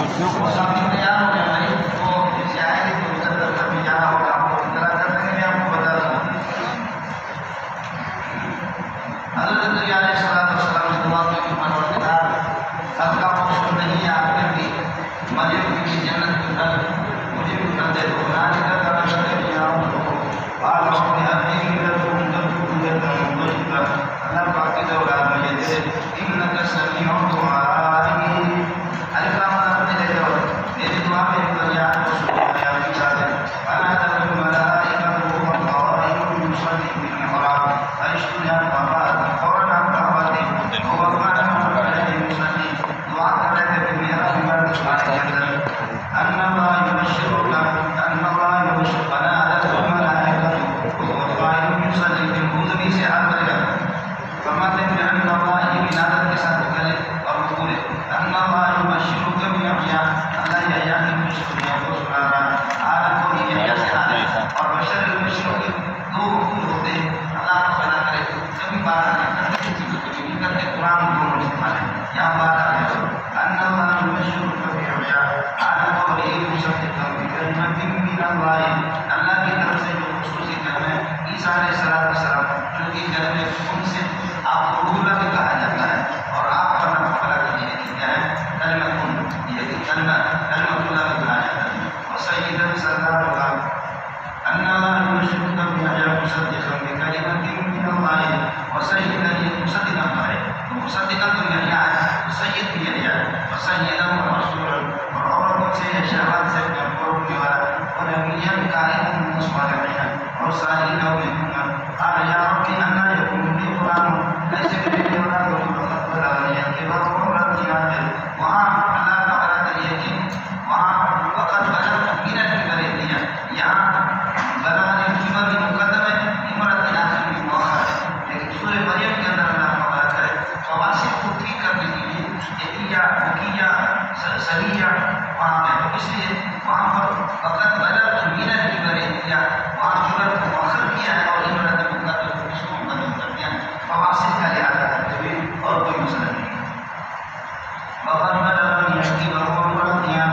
ساتھی تیار ہو گئے بھائی، وہ جیسے آئے گی تو ادھر ادھر کبھی جانا ہوگا آپ کو اطلاع کر دیں گے، میں آپ کو بتا دوں. حضرت زکریا علیہ السلام نے دعا کی کہ پروردگار سب کا موصول نہیں ہے آپ کے بھی مریم کی جنت کے گھر مجھے بھی کر دے دو. نہ نکل کر کر دیا بعد میں ہر ایک ادھر کو ادھر اللہ پاک کی دعا ہے یہ انک سمیع دعائی. الکلام اپنے لے جاؤ میری دعا میں دریا کو سنیا آپ کی بات ہے. انا تر الملائکہ روح اللہ یصلی فی المحراب فرشتوں نے بابا فوراً آپ دعوت دی وہ اپنا یصلی دعا کر رہے تھے کہ میرا بیمار کے اندر ان اللہ یبشرک ان اللہ یبشرک انا تر الملائکہ والله یصلی فی المحراب سے آ کرے گا فرماتے ہیں ان اللہ یہ ولادت کے ساتھ کرے اور پورے ان اللہ یبشرک بِیحییٰ اللہ یحییٰ کی خوشخبری کو سنا رہا ہے. عالم کو یحییٰ سے آتا اور بشر المشرق دو حقوق ہوتے ہیں اللہ کو بنا کرے کبھی بات نہیں کرتے کبھی نہیں کرتے. قرآن دونوں استعمال ہے یہاں بات آ گئی ان اللہ یبشرک بِیحییٰ عالم کو یہ مصدقا بکلمۃ من اللہ اللہ کی طرف سے جو خصوصی کلمہ ہے عیسیٰ علیہ السلام جو کہ کلمہ ان سے آپ کو روح اللہ کہا جاتا ہے اور آپ کا نام خلا کے لیے کیا ہے کلمہ کن یہ کلمہ اللہ کہا جاتا ہے. اور سیدنا صلی اللہ علیہ وسلم ان اللہ یبشرک بِیحییٰ مصدقا بکلمۃ من اللہ وسیدنا یہ مصدقا ہے تو مصدقا تو یحییٰ ہے سید بھی یحییٰ ہے وسیدا ورسولا اور عورتوں سے شہوات سے پرہیز والا اور نبیاں قائم مصالحین اور صالحین اور قال یا رب انا یکون لی غلام ایسے کہ میرے اولاد کو وقت پر آیا کہ وہ عورت کی آتے وہاں اللہ کا وعدہ کریے کہ وہاں وقت بلغ من الكبر دیا یہاں بلغ الكبر مقدم ہے عمرت آخر بھی مؤخر ہے. لیکن سورہ مریم کے اندر اللہ کا وعدہ کرے فواسق کو ٹھیک کرنے کے لیے یحییٰ بکیہ سریہ وہاں پہ اس لیے وہاں پر وقت بلغ من الكبر دیا وہاں کبر کو مؤخر کیا ہے اور عمرت اس کو مقدم کر دیا فواسق کا لحاظ کرتے ہوئے اور کوئی مسئلہ نہیں. وقد بلغ يحكي وهو مرضيان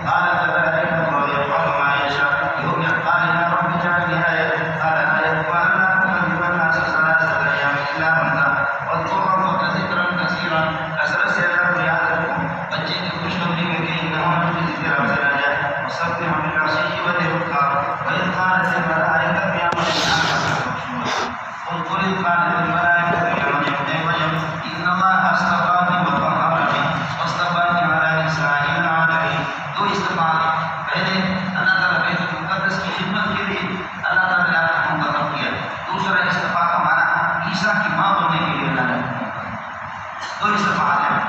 قال كذلك الله يفعل ما يشاء يوم قال يا رب اجعل لي آية قال آية وألا تكلم الناس ثلاثة أيام إلا رمضان واذكر ربك ذكرا كثيرا كثرت سے اللہ یاد رکھو بچے کی خوشخبری میں کہ انہوں نے ذکر افضل جائے وسبح بالعشي والإبكار وإذ قالت الملائكة يا مريم اذكر إذ قالت الملائكة يا مريم إن الله اصطفاك وطهرك واصطفاك على نساء العالمين. دو استفاد پہلے اللہ تعالیٰ بیت المقدس کی خدمت کے لیے اللہ تعالیٰ نے آپ کو منتخب کیا. دوسرا استفاق کا معنی عیسیٰ کی ماں بننے کے لیے اللہ نے دو استفاد ہیں.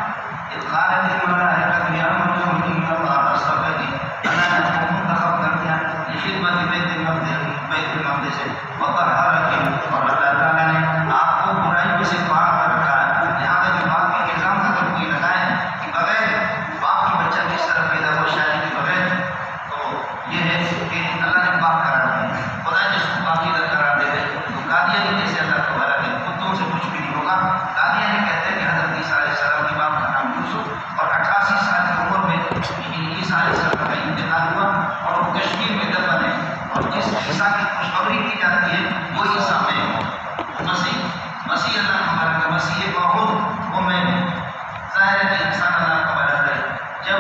اذ قالت الملائکۃ یا مریم ان اللہ اصطفاک اللہ نے آپ کو منتخب کر دیا لخدمت بیت المقدس سے وطہرک اور اللہ تعالیٰ نے آپ کو برائیوں سے پاک رکھا ہے. یہاں تک کہ باپ کے الزام اگر کوئی لگائے کہ بغیر باپ کی بچہ کس طرح پیدا ہو شادی کے بغیر تو یہ ہے کہ اللہ نے پاک قرار دیا. خدا جس کو پاکیزہ قرار دے دے تو قادیانی جیسے اللہ کو بھلا کہ کتوں سے کچھ بھی نہیں ہوگا. قادیانی کہتے ہیں کہ حضرت عیسیٰ علیہ السلام کے باپ کا نام یوسف اور 88 سال کی عمر میں عیسیٰ علیہ السلام کا انتقال ہوا اور وہ کشمیر میں دفن ہے. اور جس عیسیٰ کی خوشخبری کی جاتی ہے وہ عیسیٰ میں مسیح اللہ ہمارا کا مسیح بہت وہ میں ظاہر ہے کہ انسان اللہ کا بڑا ہے جب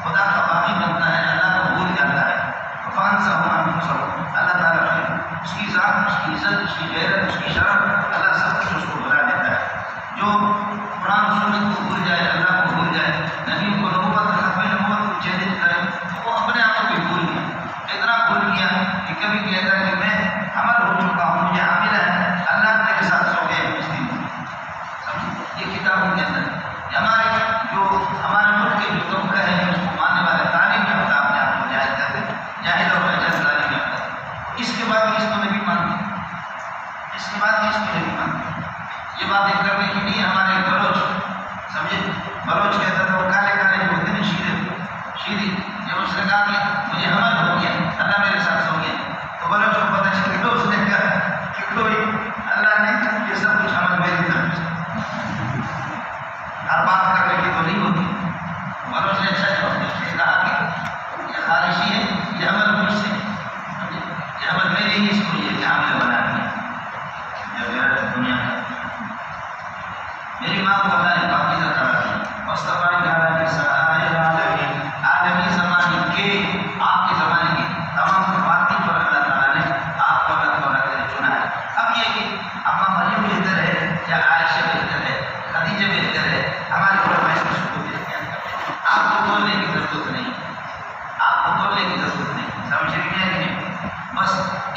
خدا کا باقی بنتا ہے اللہ کو بھول جاتا ہے فان سا اللہ تعالیٰ اس کی ذات اس کی عزت اس کی غیرت اس کی شرف اللہ سب کچھ اس کو بلا دیتا ہے. جو قرآن سنت کو بھول جائے اللہ کو بھول جائے نبی کو نبوت ختم نبوت کو چیلنج کرے تو وہ اپنے آپ کو بھی بھول گیا. اتنا بھول گیا کہ کبھی کہتا ہے کہ میں عمل ہو چکا ہوں مجھے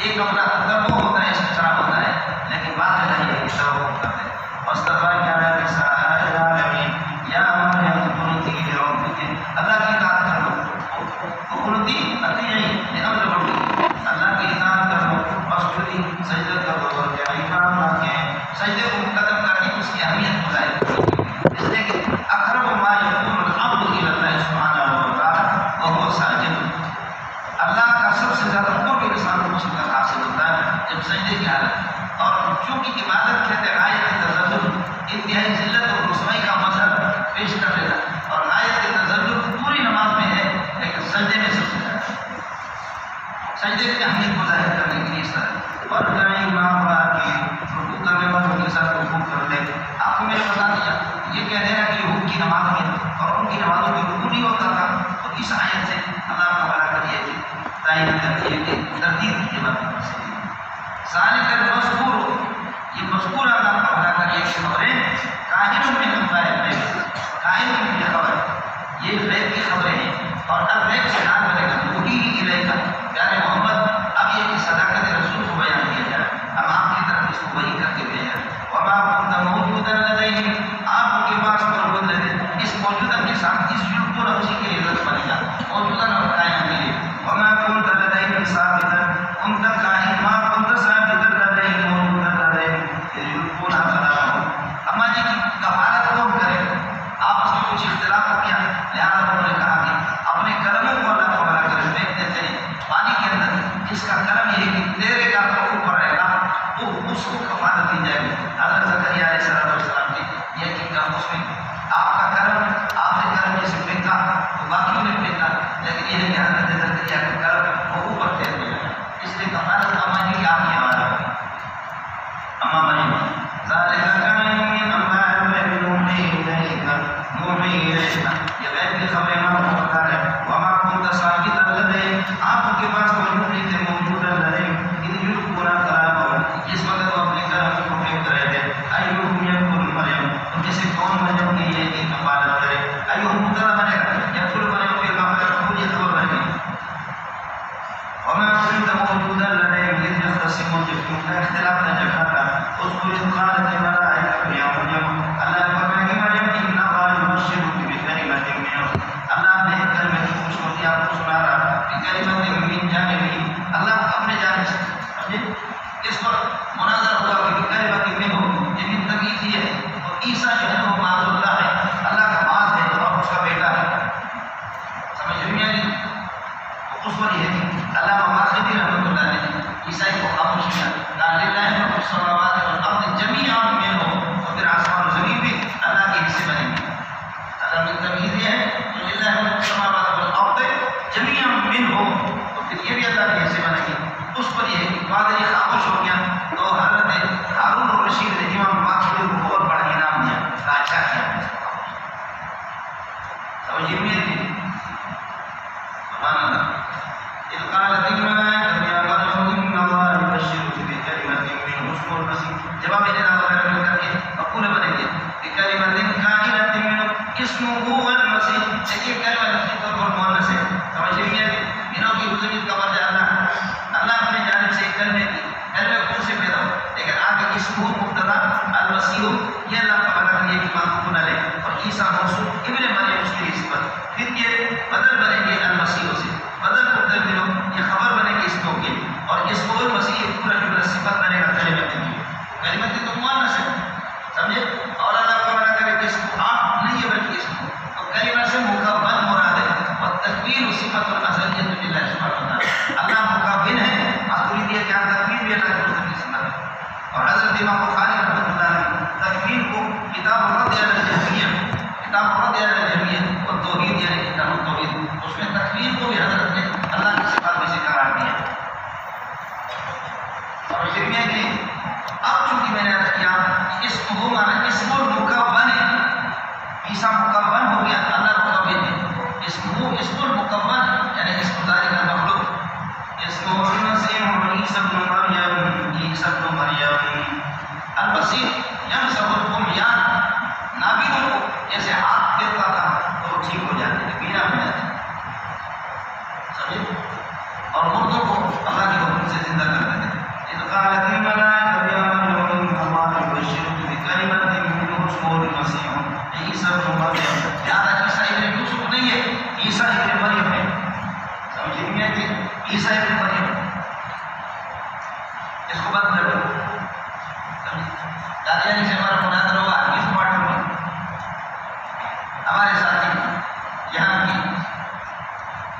ایک اپنا اندر وہ ہوتا ہے استقرار ہوتا ہے، لیکن بعد میں نہیں ہے کہ سب وہ کرتے ہیں. واستغفر کیا ہے سارے العالمین یا مریم قنوتی لربک، اللہ کی اطاعت کرو، قنوتی اطیعی لامر ربک، اللہ کی اطاعت کرو، واسجدی سجدہ کرو، اور کیا امام رکھیں سجدے کو مقدم کرنے کی اس کی اہمیت کو ظاہر کرو، اس لیے کہ اقرب ما یکون العبد الی اللہ سبحانہ وتعالی وهو ساجد، اللہ کا سب سے زیادہ قرب انسان کو اس وقت حاصل ہوتا ہے جب سجدے کی حالت. اور چونکہ عبادت کہتے ہیں آیت تذلل انتہائی ذلت اور رسوائی کا مظہر پیش کر دیتا ہے، اور آیت تذلل پوری نماز میں ہے لیکن سجدے میں سب سے زیادہ سجدے کی اہمیت کو ظاہر کرنے کے لیے اس طرح اور امام کی رکوع کرنے والوں کے ساتھ رکوع کر لے. آپ کو میں نے بتا دیا یہ کہہ دینا کہ یہود کی نماز میں اور ان کی نمازوں میں رکوع نہیں ہوتا تھا، تو اس آیت سے اللہ کو بڑا کر یہ تعین کر دیے کہ تردید کی بات سے ذالک المذکور، یہ مذکور اللہ کا بڑا کر یہ خبریں کائن میں نمبر ہے، کائن میں یہ خبر یہ غیب کی خبریں ہیں. اور اب غیب سے نام کرے گا وہی الیکا، پیارے محمد اب یہ صداقت رسول کو بیان کیا جائے، اب آپ کی طرف اس کو وہی کر کے بھیجا. وما كنت موجودا لديهم، آپ ان کے پاس موجود رہتے، اس موجودہ کے ساتھ اس جل کو اسی کے عزت بنے گا موجودہ اور قائم کے لیے. وما كنت لديهم ثابتا، ان تک قائم ما كنت ثابتا لديهم موجودا لديهم اذ يلقون اقلامهم. اما جی کی کفالت کون کرے؟ آپس میں کچھ اختلاف ہو گیا، لہٰذا انہوں نے کہا کہ اپنے قلموں کو اللہ کو بڑا کر پھینک دیتے ہیں پانی کے اندر، جس کا قلم یہ ہے کہ تیرے کا تو اوپر رہے گا وہ اس کو کفالت دی جائے گی. حضرت زکریا علیہ السلام کی یہ کہ اس میں آپ کا قلم آپ نے قلم جیسے پھینکا تو باقیوں نے پھینکا، لیکن یہ ہے کہ حضرت زکریا کا قلم وہ اوپر پھینک دیا، اس لیے کفالت اما جی آپ کی آواز ہے. اما مریم ذالک کان من انباء الغیب نوحی الیک، یہ غیب کی خبریں ہم کو بتا رہے ہیں. وما كنت ثابتا لديهم، آپ ان کے پاس موجود نہیں تھے موجودا لديهم اذ يلقون اقلامهم، جس وقت وہ اپنے قلم کو پھینک رہے تھے. ایہم یقول مریم، ان میں سے کون مریم کے لیے کہ کفالت کرے؟ ایہم مبتدا بنے گا، یقول مریم کے مفعول یہ خبر بنے گی. وما كنت موجودا لديهم اذ يختصمون، جب کا اختلاف نہ جگہ تھا اس کو جو قالت الملائکۃ یا مریم، اللہ نے فرمایا کہ مریم ان اللہ یبشرک بکلمۃ منہ، اللہ نے ایک کلمہ کی خوشخبری آپ کو سنا رہا کہ کلمۃ من جانبہ، اللہ اپنے جانب سے. سمجھے اس پر مناظرہ ہوا کہ کلمۃ منہ یہ من تبعیض ہے، اور عیسیٰ جو ہے وہ معاذ اللہ ہے، اللہ کا باز ہے اور اس کا بیٹا ہے. سمجھ میں آئی؟ اس پر یہ ہے کہ اللہ مواخذی رحمۃ اللہ علیہ عیسائی کو خاموش کیا، لا للہ رب السماوات والارض جمیعا منہ، اور پھر آسمان و زمین بھی اللہ کے حصے بنے گے. اگر من تبعیض ہے تو للہ رب السماوات والارض جمیعا منہ، تو پھر یہ بھی اللہ کے حصے بنے گی. اس پر یہ ہے کہ پادری خاموش ہو گیا تو حضرت ہارون الرشید نے امام باقر کو بہت بڑا انعام دیا، اچھا کیا. توجہ میری سبحان اللہ. اذ قالت الملائکۃ یا مریم ان اللہ یبشرک بکلمۃ منہ اسمہ المسیح، جواب دینا وغیرہ مل کر کے مقولہ بنے گے بکلمۃ کائنۃ منہ اسمہ المسیح. دیکھیے کلمہ کے طور پر مؤنث ہے، سمجھ لیجیے انہوں کی وجود کا مرجع اللہ اپنے جانب سے کلمے کی کلمے خود سے پیدا ہو، لیکن آگے اسمہ مبتدا المسیح یہ اللہ کا بنا کر یہ کہ معطوف علیہ، اور عیسیٰ موصوف ابن مریم اس کی نسبت، پھر یہ بدل بنے گے المسیح سے، بدل مبدل ملو یہ خبر بنے گی اس کو کے، اور اس کو مسیح پورا جملہ صفت بنے گا کلمت کی. کلمت کی تو مؤنث ہے، سمجھے، اور اللہ کا بنا کرے کہ اس کو آپ نہیں ہے بلکہ اس کو، تو کلمہ سے مکون مراد ہے، اور تکوین صفت الازلیت للہ سبحانہ وتعالی، اللہ مکون ہے. ماتریدیہ کیا تکوین بھی اللہ کی صفت ہے. اور حضرت امام بخاری رحمۃ اللہ علیہ تکوین کو کتاب الرد علی الجہمیہ، کتاب الرد علی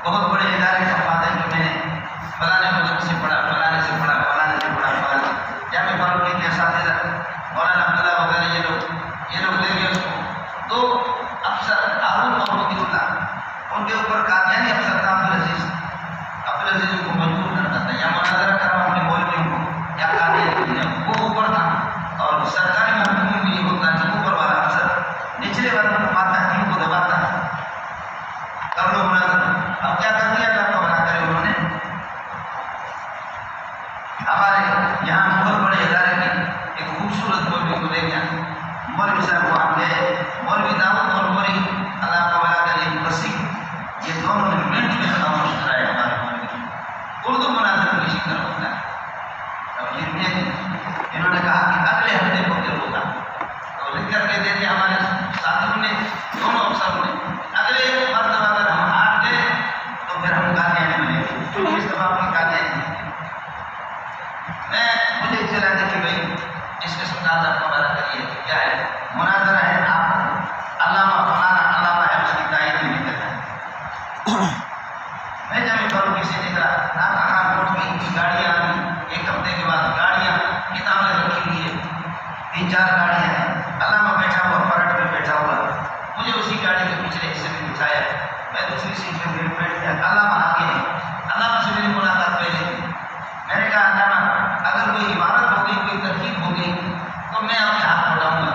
بہت بڑے ادارے کا فاتح جو میں نے فلانے ملک سے پڑھا، فلانے سے پڑھا، فلانے سے پڑھا، فلانے جامع فاروقی کے اساتذہ مولانا عبداللہ وغیرہ یہ لوگ لے گئے اس کو. تو افسر ہارون اور وکیل اللہ ان کے اوپر قادیانی افسر تھا عبدالعزیز کو مجبور کرتا تھا یا مناظرہ کرا اپنے مولویوں کو یا قادیانی وہ اوپر تھا اور سرکاری محکموں میں یہ ہوتا ہے اوپر والا افسر نچلے والوں کو ماتحتیوں کو دباتا ہے. کر لو مناظرہ. اب کیا کر دیا کر بنا کرے انہوں نے ہمارے یہاں بہت بڑے ادارے کی ایک خوبصورت مولوی کو لے گیا. مولوی صاحب وہاں گئے. مولوی داؤد اور مولوی اللہ تعالیٰ کا ایک وسیع یہ دونوں نے مل جل کر خاموش کرایا ہمارے مولوی اردو مناظر کسی طرح ہوتا ہے. انہوں نے کہا کہ اگلے ہفتے کو پھر ہوگا تو لکھ کر کے دے دیا ہمارے ساتھیوں نے دونوں افسروں نے. اگلے مرتبہ اگر ہم ہار گئے تو پھر ہم قادیانی بنے گے کیونکہ اس دفعہ اپنی قادیانی مجھے اطلاع دی کہ بھائی اس قسم کا آپ مبارک کریے کیا ہے مناظرہ ہے آپ علامہ فلانا علامہ ہے اس کی تائید نہیں کرنا ہے. میں جامع فاروقی سے نکلا کہاں روڈ کی گاڑیاں آئی. ایک ہفتے کے بعد گاڑیاں کتابیں رکھی ہوئی ہے 3-4 گاڑیاں ہیں. علامہ بیٹھا ہوا فرنٹ میں بیٹھا ہوا مجھے اسی گاڑی کے پچھلے حصے میں بٹھایا. میں دوسری سیٹ میں بیٹھ گیا. علامہ آگے ہیں. علامہ سے میری ملاقات پہلے تھی. میں نے کہا علامہ اگر کوئی عبارت ہو گئی کوئی ترکیب ہو گئی تو میں آپ کے ہاتھ اٹھاؤں گا.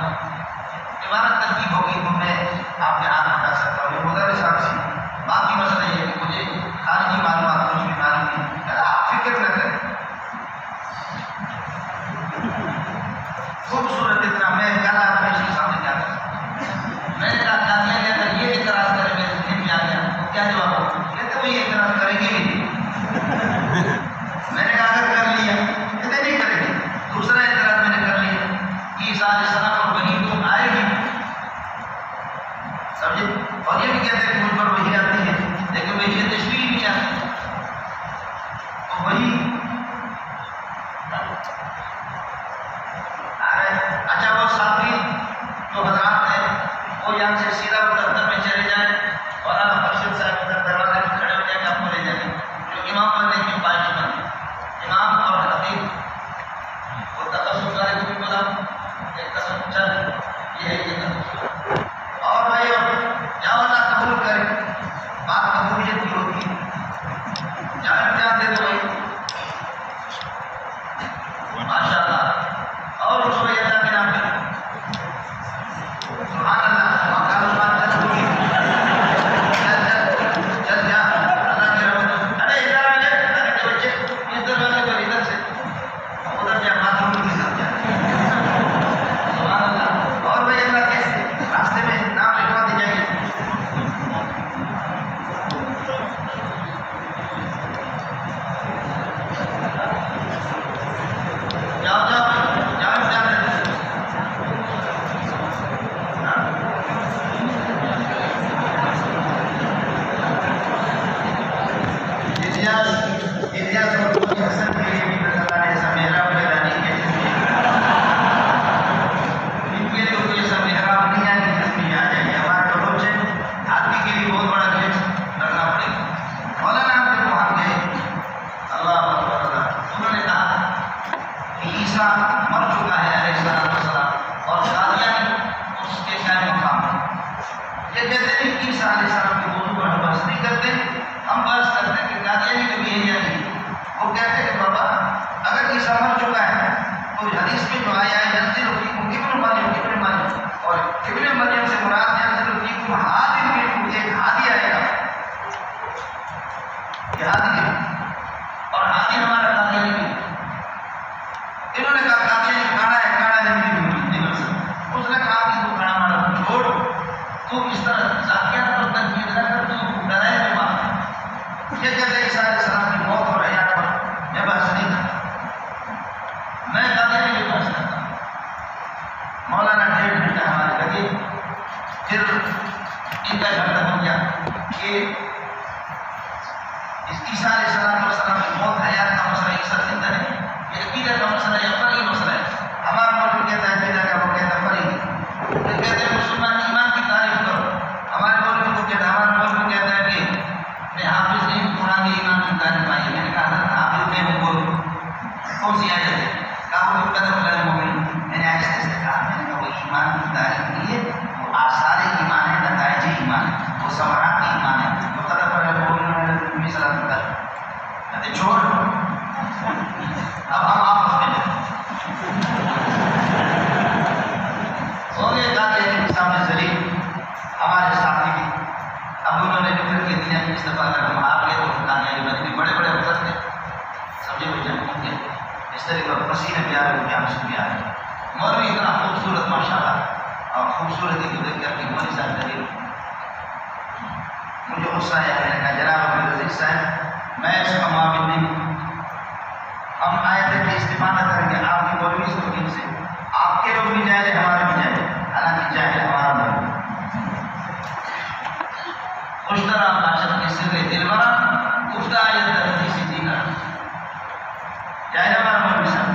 عبارت ترکیب ہو گئی تو میں آپ کے ہاتھ اٹھا سکتا ہوں. یہ مدرس صاحب سے باقی مسئلہ یہ ہے کہ مجھے خارجی معلومات کچھ بھی معلوم نہیں. آپ فکر نہ کریں. خوبصورت اتنا میں کل آپ کو اس کے سامنے کیا کر سکتا. میں نے کہا قادیانی اگر یہ اعتراض کرے میرے ذہن میں آ گیا کیا جواب ہو. کہتے وہ یہ اعتراض کریں گے بھی نہیں. میں نے کہا اگر کر لیا کہتے نہیں کریں گے. دوسرا اعتراض میں نے کر لیا عیسیٰ علیہ السلام اور وحی تو آئے گی سمجھے. اور یہ بھی کہتے ہیں کہ مجھ پر وحی آتی ہے لیکن وحی تشریح نہیں آتی. تو وہی اچھا وہ ساتھی جو حضرات ہیں وہ یہاں سے سیدھا دفتر میں چلے جائیں اور آپ ارشد صاحب ادھر دروازے میں کھڑے ہو جائیں گے. آپ کو لے جائیں گے جو امام بننے کے باعث بنے امام اور خطیب وہ تقصد والے کو بھی بولا ایک قسم چل یہ ہے یہ قسم. اور بھائی جاؤ اللہ قبول کرے بات قبولیت کی ہوتی ہے. جہاں امتحان دے دو بھائی ماشاء اللہ. اور اس کو یہ تھا کہ نام سبحان اللہ معلومات چل ہوگی چل جا اللہ کی رحمت. ارے ادھر آ جائے ارے کے بچے اس دروازے پر ادھر سے ادھر جا بات ہوگی کی طرف جا. سبحان اللہ. اور بھائی اللہ کے راستے میں نام لکھوا دی جائے گی. جاؤ جاؤ مسلمان ایمان کی تعریف کرو. ہمارے ملک کو کہتا ہے کہ حافظ وہ ثمراتی ایمان ہے. جو قدر پر مثلا کہتے چھوڑ اب ہم آپس میں سونے کا سامنے ذریعہ ہمارے ساتھی بھی اب انہوں نے نکل کے دنیا کی استفادہ کر ہم آپ گئے تو کامیابی بدلی بڑے بڑے افسر تھے سمجھے بھائی جان کے اس طریقے پر پسینے پیار ہو گیا مسلم پیار ہے. مولوی اتنا خوبصورت ماشاء اللہ اور خوبصورتی کو دیکھ کر کے مولوی صاحب ذریعہ مجھے غصہ آیا. میں نے کہا جناب عبد العزیز صاحب میں اس کا معاون نہیں. ہم آئے تھے کہ استفادہ کریں گے آپ کی مولوی سے سے آپ کے لوگ بھی جائے ہمارے بھی جائے حالانکہ جائے ہمارا نہیں. اشترا باشد کے سر دلبرا گفتہ آیت حدیث دیگر جائے ہمارا مولوی صاحب.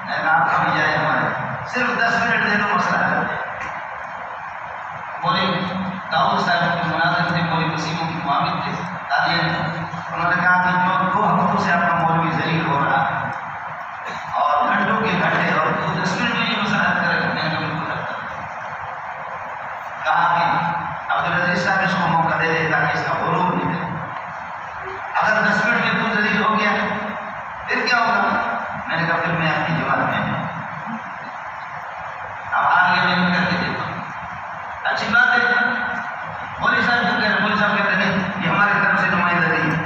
میں کہا آپ کا بھی جائے ہمارے صرف 10 منٹ دے دو مسئلہ کر دیں. مولوی داؤد صاحب کے مناظر تھے مولوی وسیموں کی معامل تھے قادیانی. انہوں نے کہا کہ جو 2 ہفتوں سے اپنا مولوی ذلیل ہو رہا ہے اور گھنٹوں کے گھنٹے اور 10 منٹ میں یہ مسئلہ حل کرے. میں نے بالکل رکھتا کہا کہ عبد العزیز صاحب اس کو موقع دے دے تاکہ اس کا غروب نکلے. اگر 10 منٹ میں تو ذلیل ہو گیا پھر کیا ہوگا؟ میں نے کہا پھر میں آپ کی جماعت میں ہوں. اب آگے میں کر کے دیتا ہوں. اچھی بات ہے. مولوی صاحب جو کہہ رہے مولوی صاحب کہتے ہیں یہ ہماری طرف سے نمائندہ نہیں ہے.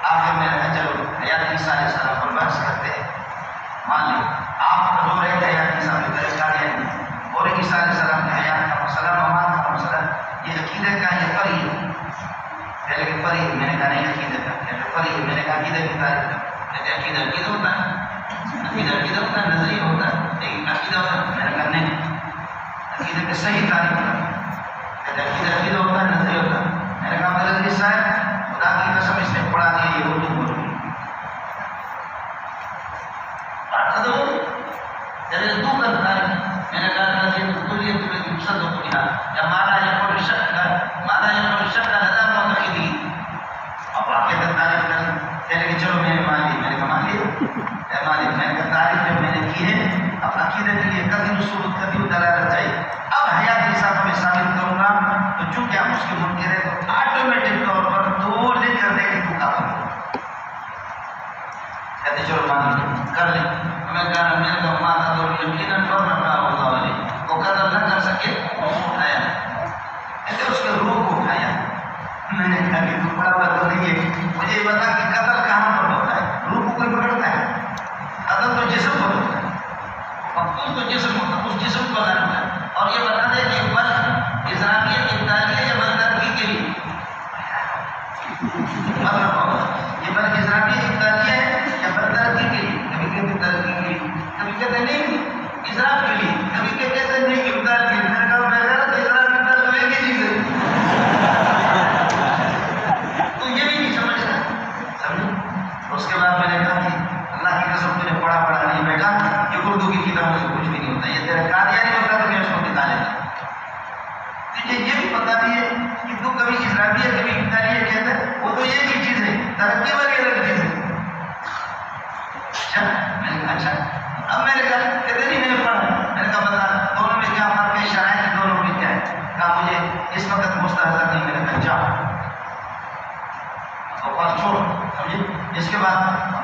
آخر میں نے کہا چلو حیات عیسیٰ علیہ السلام پر بحث کرتے ہیں. مان لیں آپ رو رہے تھے حیات عیسیٰ میں درجہ دیا اور عیسیٰ علیہ السلام کے حیات کا مسئلہ ممات کا مسئلہ یہ عقیدے کا یہ پری ہے. پہلے کہ پری میں نے کہا نہیں عقیدے کا پری ہے. میں نے کہا عقیدے کی تعریف کہتے عقیدہ عقیدہ ہوتا ہے عقیدہ ہوتا ہے نظریہ ہوتا ہے لیکن عقیدہ ہوتا ہے. میں نے کہا نہیں عقیدے کی صحیح تعریف کرتا کہتے عقیدہ ہوتا ہے نظریہ ہوتا ہے. میں نے کہا عبد العزیز صاحب خدا کی قسم اس نے پڑھا دیا یہ اردو بول رہی تو کرتا ہے. میں نے کہا نظریہ تو کلیت میں مقصد ہو گیا یا مانا یہ پر شک کا لدا معتقدی اب واقع تعریف کر کہنے کہ چلو میں نے مان لی. میں نے کہا مان لی میں نے کہا تعریف جو میں نے کی ہے اب عقیدے کے لیے قدیم اصول قدیم دلالت چاہیے. اب حیات عیسیٰ کو میں ثابت کروں گا تو چونکہ آپ اس کے منکر ہیں تو آٹومیٹک طور پر 2 لکھ کر دیں کہ تو کافر ہو. کہتے چلو مان لی کر لیں. میں نے کہا ماتا تو یقیناً پر رکھا ہوگا والے وہ قدر نہ کر سکے اٹھایا کہتے اس کے روح کو اٹھایا. میں نے کہا کہ تو بڑا بڑا تو نہیں ہے مجھے یہ بتا کہ قتل کہاں پر ہوتا ہے؟ روح کو کوئی پکڑتا ہے؟ قتل تو جسم پر ہوتا ہے. مقتول تو جسم ہوتا ہے اس جسم کو ظاہر ہوتا ہے. اور یہ بتا دے کہ بل اسلامیت ابتدائیہ یا برطرفی کے لیے مطلب ہوگا یہ بل اسلامیت ابتدائیہ ہے یا برطرفی کے لیے. کبھی کہتے ترقی کے لیے کبھی کہتے نہیں اسراف کے لیے کبھی کہتے نہیں ابتدار کے لیے. میں نے کہا میں غلط اسراف ابتدار تو ایک ہی چیز ہے. تو یہ بھی نہیں سمجھتا سمجھو. اس کے بعد میں نے کہا کہ اللہ کی قسم تجھے پڑھا نہیں. میں کہا کہ اردو کی کتابوں سے کچھ بھی نہیں ہوتا. یہ تیرا قادیانی ہوتا تو میں اس کو نکالے تھا. تجھے یہ بھی پتا بھی ہے کہ تو کبھی اسلامیہ کبھی ابتدائیہ کہتا ہے وہ تو ایک ہی چیز ہے. ترقی والی الگ چیز ہے. میں نے کہا اچھا. اب میں نے کہا کہتے نہیں میں نے پڑھا. میں نے کہا بتا دونوں میں کیا فرق ہے شرائط دونوں میں کیا ہے؟ کہا مجھے اس وقت مستحضر نہیں. میں نے کہا جاؤ اور چھوڑ سمجھے. اس کے بعد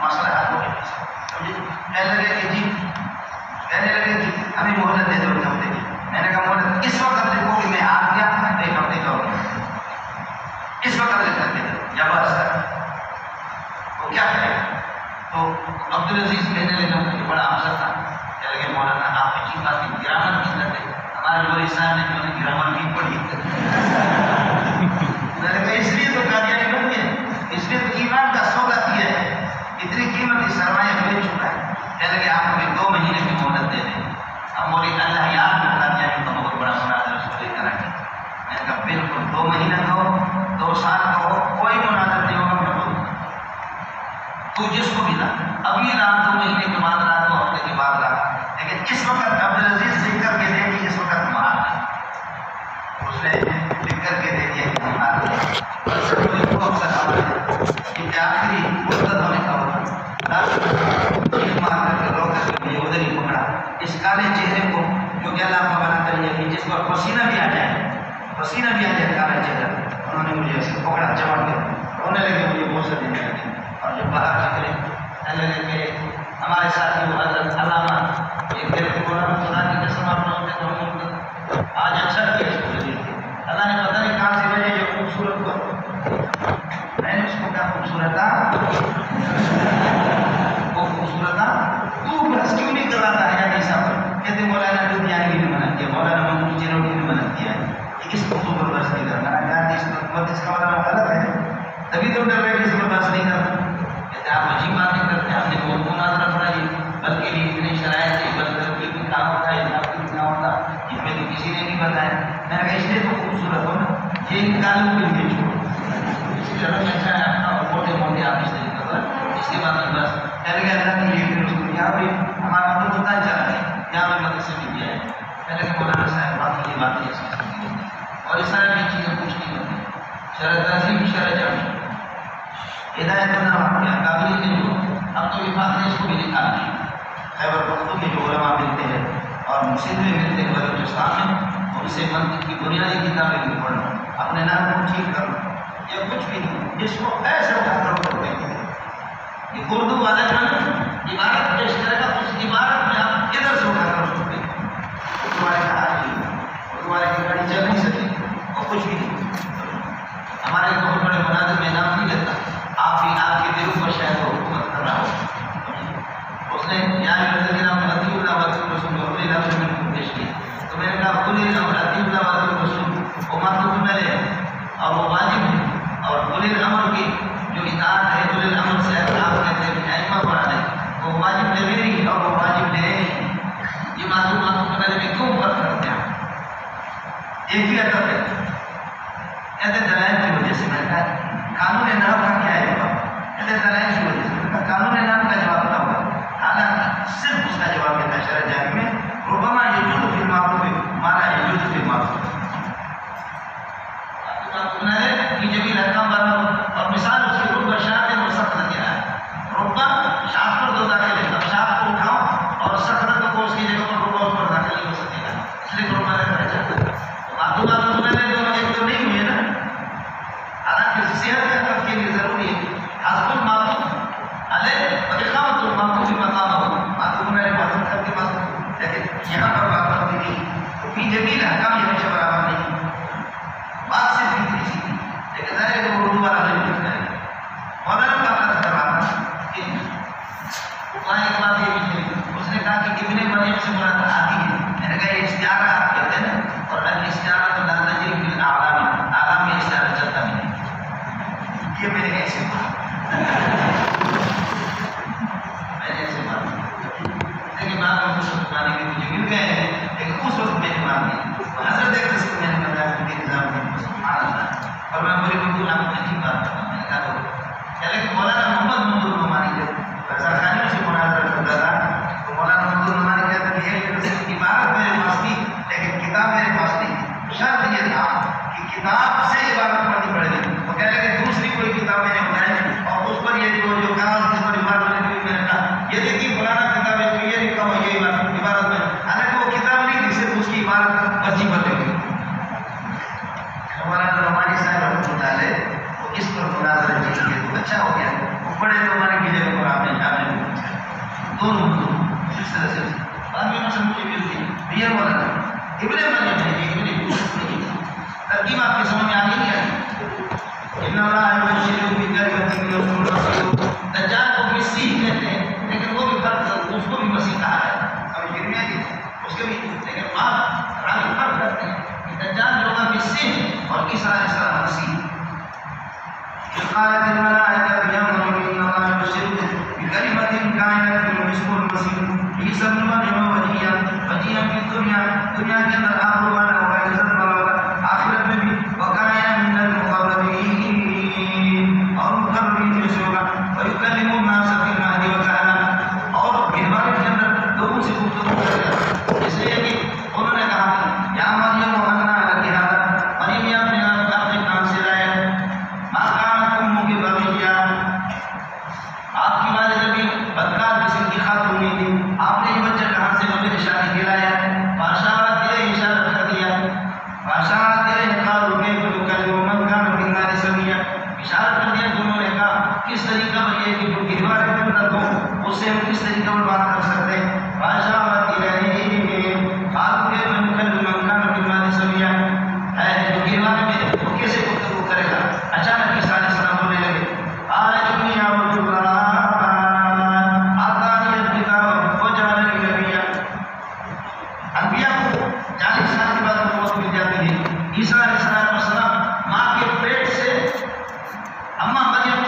مسئلہ حل ہو گیا سمجھے. کہنے لگے کہ ابھی مہلت دے دو 1 ہفتے کی. میں نے کہا مہلت اس وقت لکھو کہ میں آ گیا 1 ہفتے کا ہو گیا. اس وقت لکھ کر دے یا بس وہ کیا کرے گا. تو عبد العزیز کہنے لگا مجھے بڑا افسر تھا. کہنے لگے مولانا آپ کی بات کی گرامر کی کرتے ہمارے مولوی صاحب نے جو گرامر کی پڑھی. میں نے کہا اس لیے تو قادیانی بن گئے اس لیے تو ایمان کا سودا کیا ہے. اتنی قیمت کی سرمایہ بیچ چکا ہے. کہنے لگے آپ ہمیں 2 مہینے کی مہلت دے دیں. اب مولوی اللہ یاد میں قادیانی کا بہت بڑا مناظر اس کو لے کر آئے. میں نے کہا بالکل 2 مہینے دو 2 سال کا ہو کوئی مناظر نہیں ہوگا. میں بولوں تو جس کو بھی لا ابھی لا 2 مہینے کے بعد لا 2 ہفتے کے بعد لا. لیکن اس وقت عبد العزیز لکھ کر کے دے کہ اس وقت مار دیں. اس نے لکھ کر کے دے دیا کہ ہم مار دیں. بس افسر آخری مدت ہونے کا ہوتا مار کر کے رو کر کے مجھے ادھر ہی پکڑا. اس کالے چہرے کو جو کہ اللہ کا بنا کر جس پر پسینہ بھی آ جائے پسینہ بھی آ جاتا ہے چہرہ. انہوں نے مجھے ایسے پکڑا چمٹ کے رونے لگے, مجھے بوسہ دینے لگے. اور جب باہر نکلے کہنے لگے کہ ہمارے ساتھی وہ حضرت علامہ ایک دیر کو بولا خدا کی قسم آپ لوگوں نے تو آج اچھا کیا اس کو دیکھ کے. اللہ نے پتہ نہیں کہاں سے بھیجا یہ خوبصورت کو. میں نے اس کو کہا خوبصورت تھا, وہ خوبصورت تھا, تو بس کیوں نہیں کراتا ہے یعنی صاحب. کہتے مولانا دنیا بھی نہیں منع کیا, مولانا محمود چنوٹی نے منع کیا ہے کہ اس کو برداشت نہیں کرنا. میں کہا اس کا مولانا غلط ہے, تبھی تو ڈر رہے کہ اس کو برداشت نہیں کرنا. کہتے آپ عجیب باتیں کرتے ہیں, آپ نے بہت مناظرہ پڑھائی, بلکہ اتنی شرائط ہے, بلکہ بھی کام ہوتا ہے, اتنا بھی کام ہوتا اس میں تو کسی نے نہیں بتایا. میں نے کہا اس لیے تو خوبصورت ہو نا, یہ ان کالوں کے لیے چھوڑو, اس لیے رنگ اچھا ہے اپنا, اور موٹے موٹے آپ اس طریقے پر اس کے بعد میں بس کہہ گیا اللہ کے لیے اس کو یہاں پہ ہمارا مطلب ہوتا ہے چلا ہے یہاں پہ مدد سے بھی کیا ہے. پہلے کہ مولانا صاحب بات یہ باتیں ایسی اور اس طرح کی چیزیں کچھ نہیں ہوتی. شرط تہذیب شرط جمع ہدایت بنا واقعہ قابل نے جو اب تو وفاق نے اس کو بھی نکال دیا. خیبر پختونخوا کے جو علماء ملتے ہیں اور مسلم میں ملتے ہیں بلوچستان میں, ان سے منطق کی بنیادی کتابیں بھی پڑھنا, اپنے نام کو ٹھیک کرنا, یہ کچھ بھی نہیں. جس کو ایسے اٹھا کر کرتے ہیں یہ اردو والے جو عبارت پیش کرے گا اس عبارت میں آپ ادھر سے اٹھا کر سکتے ہیں. اردو والے کا حال نہیں, اردو والے کی گاڑی چل نہیں سکتی اور کچھ بھی نہیں. ہمارے بہت بڑے مناظر میں نام نہیں لیتا, آپ بھی آپ کے دلوں پر شاید وہ حکومت کر رہا ہو. اس نے یہاں رضی اللہ عنہ عطی اللہ وعطی رسول اپنے لفظ میں پیش کیا, تو میں نے کہا قل الامر عطی اللہ وعطی رسول وہ مطلوب میں ہے اور وہ واجب ہے, اور قل الامر کی جو اطاعت ہے قل الامر سے آپ کہتے ہیں ائمہ پڑھا ہے وہ واجب لغیری اور وہ واجب لغیری. یہ معلومات میں کیوں فرق کرتے ہیں؟ ایک ہی ادب ہے, ایسے دلائل کی وجہ سے. میں نے کہا قانون نام کا کیا ہے جواب؟ ایسے دلائل کی وجہ سے. قانون نام کا جواب نہ ہوا, حالانکہ صرف اس کا جواب دیتا شرع جاری میں ربما یجوز فی المعروف مانا یجوز فی المعروف. یہ جبھی رقم بنا اور مثال اس کی رب شاط ہے وہ سخت کیا ہے. ربا شاط پر دو داخل ہے, اب شاط کو اٹھاؤ اور سخت کو اس کی جگہ پر ربا اس پر داخل نہیں ہو سکے گا, اس لیے ربا نے کرا جاتا ہے. معلومات میں نے دونوں ایک تو نہیں ہوئے نا, حالانکہ صحت کا تک کے لیے ضروری ہے حسب المعلوم علیہ اقامت المعلوم بھی مقام ہو. معلوم میں نے بات کر کے بات, لیکن یہاں پر بات کرتی نہیں فی جمیل احکام یہ ہمیشہ برابر نہیں. بات سے بھی تھی لیکن ظاہر ہے کہ اردو والا نہیں کرے گا. مولانا کا اپنا کروانا کہ وہاں ایک بات یہ بھی تھی, اس نے کہا کہ ابن مریم سے مراد آتی ہے. میں نے کہا یہ استعارہ آپ کہتے ہیں نا, اور الاستعارہ تو لا تجری فی الاعلام, اعلام میں استعارہ چلتا نہیں. یہ میں نے ایسے بات لیکن بعد میں کچھ بتانے کے مجھے مل گئے ہیں, لیکن اس وقت میں نے مان لی. حضرت ایک قسم میں نے بتایا کہ نظام میں سبحان اللہ, اور میں پوری اردو آپ کو عجیب بات کرتا ہوں. میں نے کہا تو لیکن مولانا محمد منظور نعمانی جب رضا خانی سے مناظرہ کرتا تھا تو مولانا منظور نعمانی کہتے ہیں کہ عبارت میرے پاس تھی لیکن کتاب میرے پاس نہیں. شرط یہ تھا کہ کتاب سے عبارت پڑھنی پڑے گی. وہ کہہ لگے دوسری کوئی کتاب میں نے بتائی اور اس پر یہ جو کاغذ جس پر عبارت میں نے کہا یہ دیکھیے فلانا کتاب ہے تو یہ لکھا ہوا یہ عبارت میں, حالانکہ وہ کتاب نہیں تھی, صرف اس کی عبارت بچی پر لکھی. مولانا نعمانی صاحب رحمۃ اللہ علیہ وہ اس پر مناظرہ کیے تو اچھا ہو گیا. وہ بڑے زمانے کی جگہ پر آپ نے پوچھا دونوں اس طرح سے بعد میں مسئلہ مجھے مل گئی. یہ مولانا ابن مریم ہے, یہ ابن ترکیب آپ کے سمجھ میں آگے نہیں آئی. ان اللہ یبشرک بکلمۃ منہ رسول, دجال کو مسیح کہتے ہیں لیکن وہ بھی فرق اس کو بھی مسیح کہا ہے. سمجھ میں آئی اس کے بھی, لیکن آپ راوی فرق کرتے ہیں کہ دجال جو ہوگا مسیح اور عیسیٰ علیہ السلام مسیح. قالت الملائکۃ یا مریم ان اللہ یبشرک بکلمۃ کائنۃ اسمہ المسیح عیسی ابن مریم وجیہا فی الدنیا, دنیا کے اندر آپ کو مانا ہوگا عزت والا ہوگا, آخرت میں بھی وکائن من المقربین اور مقربین میں سے ہوگا. ویکلم الناس فی المہد وکہلا, اور مہمانی کے اندر لوگوں سے گفتگو کرے گا. اس لیے کہ انہوں نے کہا یا مریم وحنا لکی ھذا, مریم یہ اپنے کام سے لائے ما کانت امک بغی قالوا كيف نكلم من كان في النار سويا اشارہ کر دیا دونوں نے کہا کس طریقہ پر یہ کہ جو گہوارے کے اندر ہو اس سے ہم کس طریقہ پر بات کر سکتے ہیں فاشارت الیہم قالوا كيف نكلم من كان في النار سويا ہے جو گہوارے میں وہ کیسے گفتگو کرے گا اچانک عیسیٰ علیہ السلام بولنے لگے قال انی اعبد اللہ آتانی الکتاب وجعلنی نبیا انبیاء کو 40 سال کے بعد موت مل جاتی ہے عیسیٰ علیہ السلام ماں کے پیٹ سے اماں مریم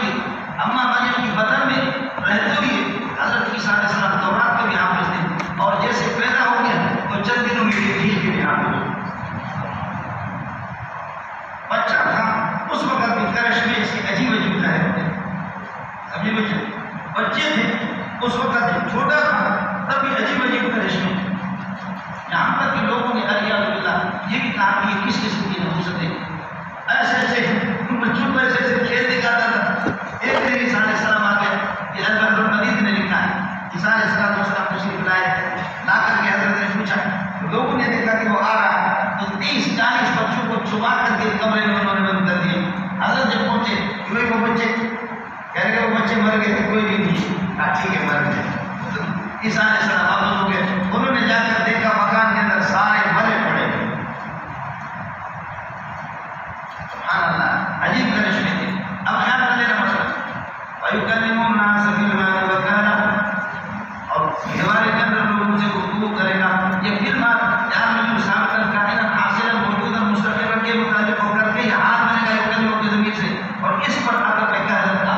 کی بدن میں رہتے ہوئے حضرت عیسیٰ علیہ السلام تورات کے بھی حافظ تھے اور جیسے پیدا ہو گیا تو چند دنوں میں انجیل کے بھی حافظ ہو بچہ تھا اس وقت بھی کرش میں اس کی عجیب عجیب ظاہر سمجھے بچے تھے اس وقت چھوٹا تھا تب بھی عجیب عجیب کرش میں یہاں تک کہ لوگوں نے علیہ باللہ یہ بھی کہا کہ یہ کس قسم کی نبوت ہے ایسے ان بچوں کو ایسے کھیل دکھاتا تھا ایک دن عیسیٰ علیہ السلام آ گیا یہ حضرت المدید نے لکھا ہے عیسیٰ علیہ السلام تشریف لائے لا کر کے حضرت نے پوچھا لوگوں نے دیکھا کہ وہ آ رہا ہے تو 30-40 بچوں کو چھپا کر کے کمرے میں انہوں نے بند کر دیا حضرت جب پہنچے کہ وہ بچے کہہ رہے وہ بچے مر گئے تھے کوئی بھی نہیں کہا ٹھیک ہے مر گئے عیسیٰ علیہ السلام واپس ہو گئے انہوں نے جا کر دیکھا مکان کے اندر سارے مرے پڑے سبحان اللہ عجیب کرش میں تھے اب خیال کر لینا مسئلہ وَيُكَلِّمُ النَّاسَ فِي الْمَهْدِ وَكَهْلًا اور گہوارے کے اندر لوگوں سے گفتگو کرے گا یہ پھر بات یار مجھے سابقا کائنا حاصلا موجودا مستقرا کے مطابق ہو کر کے یہ حال بنے گا یکلموں کی ضمیر سے اور اس پر آ کر کہہ دیتا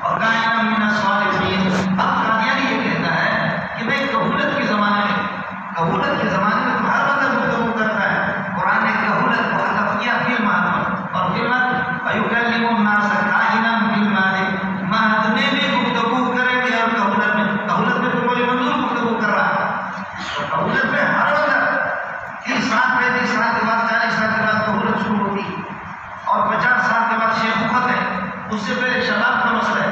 اور کائنا من الصالحین اب قادیانی یہ کہتا ہے کہ بھائی کہولت کے زمانے میں تو ہر وقت گفتگو کرتا ہے قرآن نے کہولت کو حذف کیا فی المہد اور پھر وَيُكَلِّمُ النَّاسَ كَائِنًا فِي الْمَهْدِ مہد میں بھی گفتگو کریں گے اور کہولت میں تو کوئی منظور گفتگو کر رہا ہے کہولت میں ہر وقت 30 سال 35 سال کے بعد 40 سال کے بعد کہولت شروع ہوتی اور 50 سال کے بعد شیخوخت ہے اس سے پہلے شباب کا مسئلہ ہے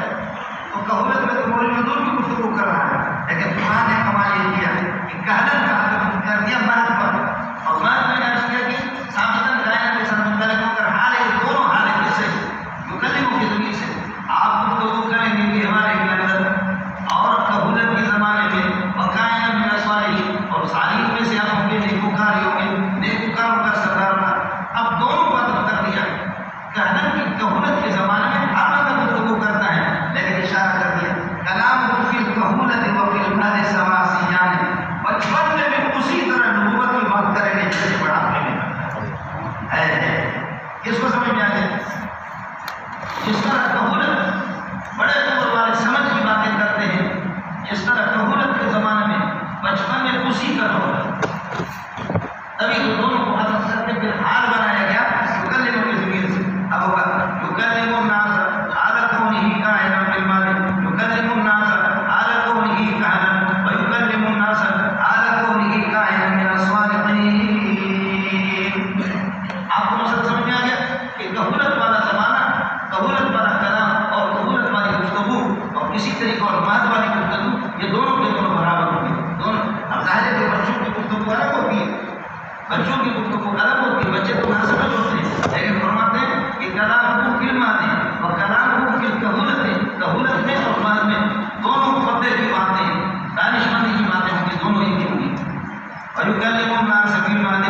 تو کہولت میں تو کوئی منظور بھی گفتگو کر رہا ہے لیکن قرآن نے کمال یہ کیا کہ کہلن کا حکم کر دیا مہد پر اور مہد میں نے عرض کیا کہ سابقاً کائنات کے ساتھ متعلق ہو کر حال ہے دونوں حال ہے کیسے یکلموں کی ضمیر سے آپ گفتگو کریں گے کہ ہمارے کے اندر اور کہولت کے زمانے میں وکائنا من الصالحین اور صالحین میں سے آپ ہوں گے نیکوکاریوں میں نیکوکاروں کا سردار تھا اب دونوں کو عطف کر دیا کہلن کی کہولت کے زمانے میں ہر وقت گفتگو کرتا ہے لیکن اشارہ کر دیا کلام فی الکہولت و فی المہد سواسیان بچپن میں بھی اسی طرح نبوت کی بات کریں گے جیسے بڑھاپے میں ہے اس کو سمجھ میں آ گیا جس طرح کہولت بڑے عمر والے سمجھ کی باتیں کرتے ہیں جس طرح کہولت کے زمانے میں بچپن میں اسی طرح ہوگا تبھی تو دونوں کو حذف کر کے پھر حال بنایا گیا یکلموں کی ضمیر سے اب ہوگا یکلم الناس حال کونہ کائنا فی المہد یکلم الناس حال کونہ کائنا ویکلم الناس حال کونہ کائنا من الصالحین آپ کو مسئلہ سمجھ میں آ گیا کہ کہولت والا زمانہ کہولت والا کلام اور کہولت والی گفتگو اور اسی طریقے اور مہد والی گفتگو یہ دونوں کے دونوں برابر ہوتی ہیں دونوں اب ظاہر ہے کہ بچوں کی گفتگو الگ ہوتی ہے بچوں کی گفتگو الگ ہوتی ہے بچے تو نہ سمجھ ہوتے ہیں لیکن فرماتے ہیں کہ کلام کو فی المہد ہے اور کلام کو فی الکہولت ہے کہولت میں اور مہد میں دونوں پردے کی باتیں دانش مندی کی باتیں ہوں گی دونوں ہی کی ہوں گی وَيُكَلِّمُ النَّاسَ فِي الْمَهْدِ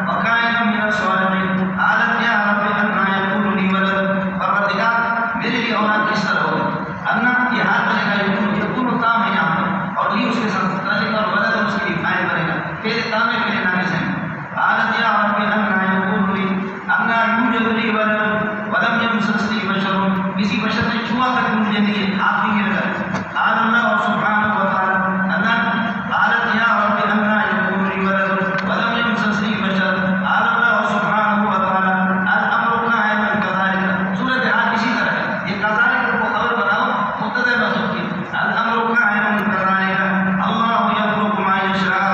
وَكَائِنًا مِنَ الصَّالِحِينَ قَالَتْ يَا رَبِّ أَنَّىٰ يَكُونُ لِي وَلَدٌ پروردگار میرے لیے اولاد کس طرح ہوگا انا یہ حال بنے گا یکون کام ہے یہاں پر اور یہ اس کے ساتھ متعلق اور ولد اس کے لیے فائل بنے گا پھر کام کے لیے ناقص ہے قالت يا رب أنىٰ يكون لي أنىٰ يوجد لي ولد ولم يمسسني بشر کسی بشر نے چھوا تک مجھے نہیں ہاتھ نہیں لگا قال اللہ سبحانہ وتعالی انا قالت يا رب أنىٰ يكون لي ولد ولم يمسسني بشر قال اللہ سبحانہ وتعالی الامر قائم كذلك صورت حال اسی طرح ہے یہ كذلك کو خبر بناؤ مبتدا محذوف کی الامر قائم كذلك اللہ يخلق ما يشاء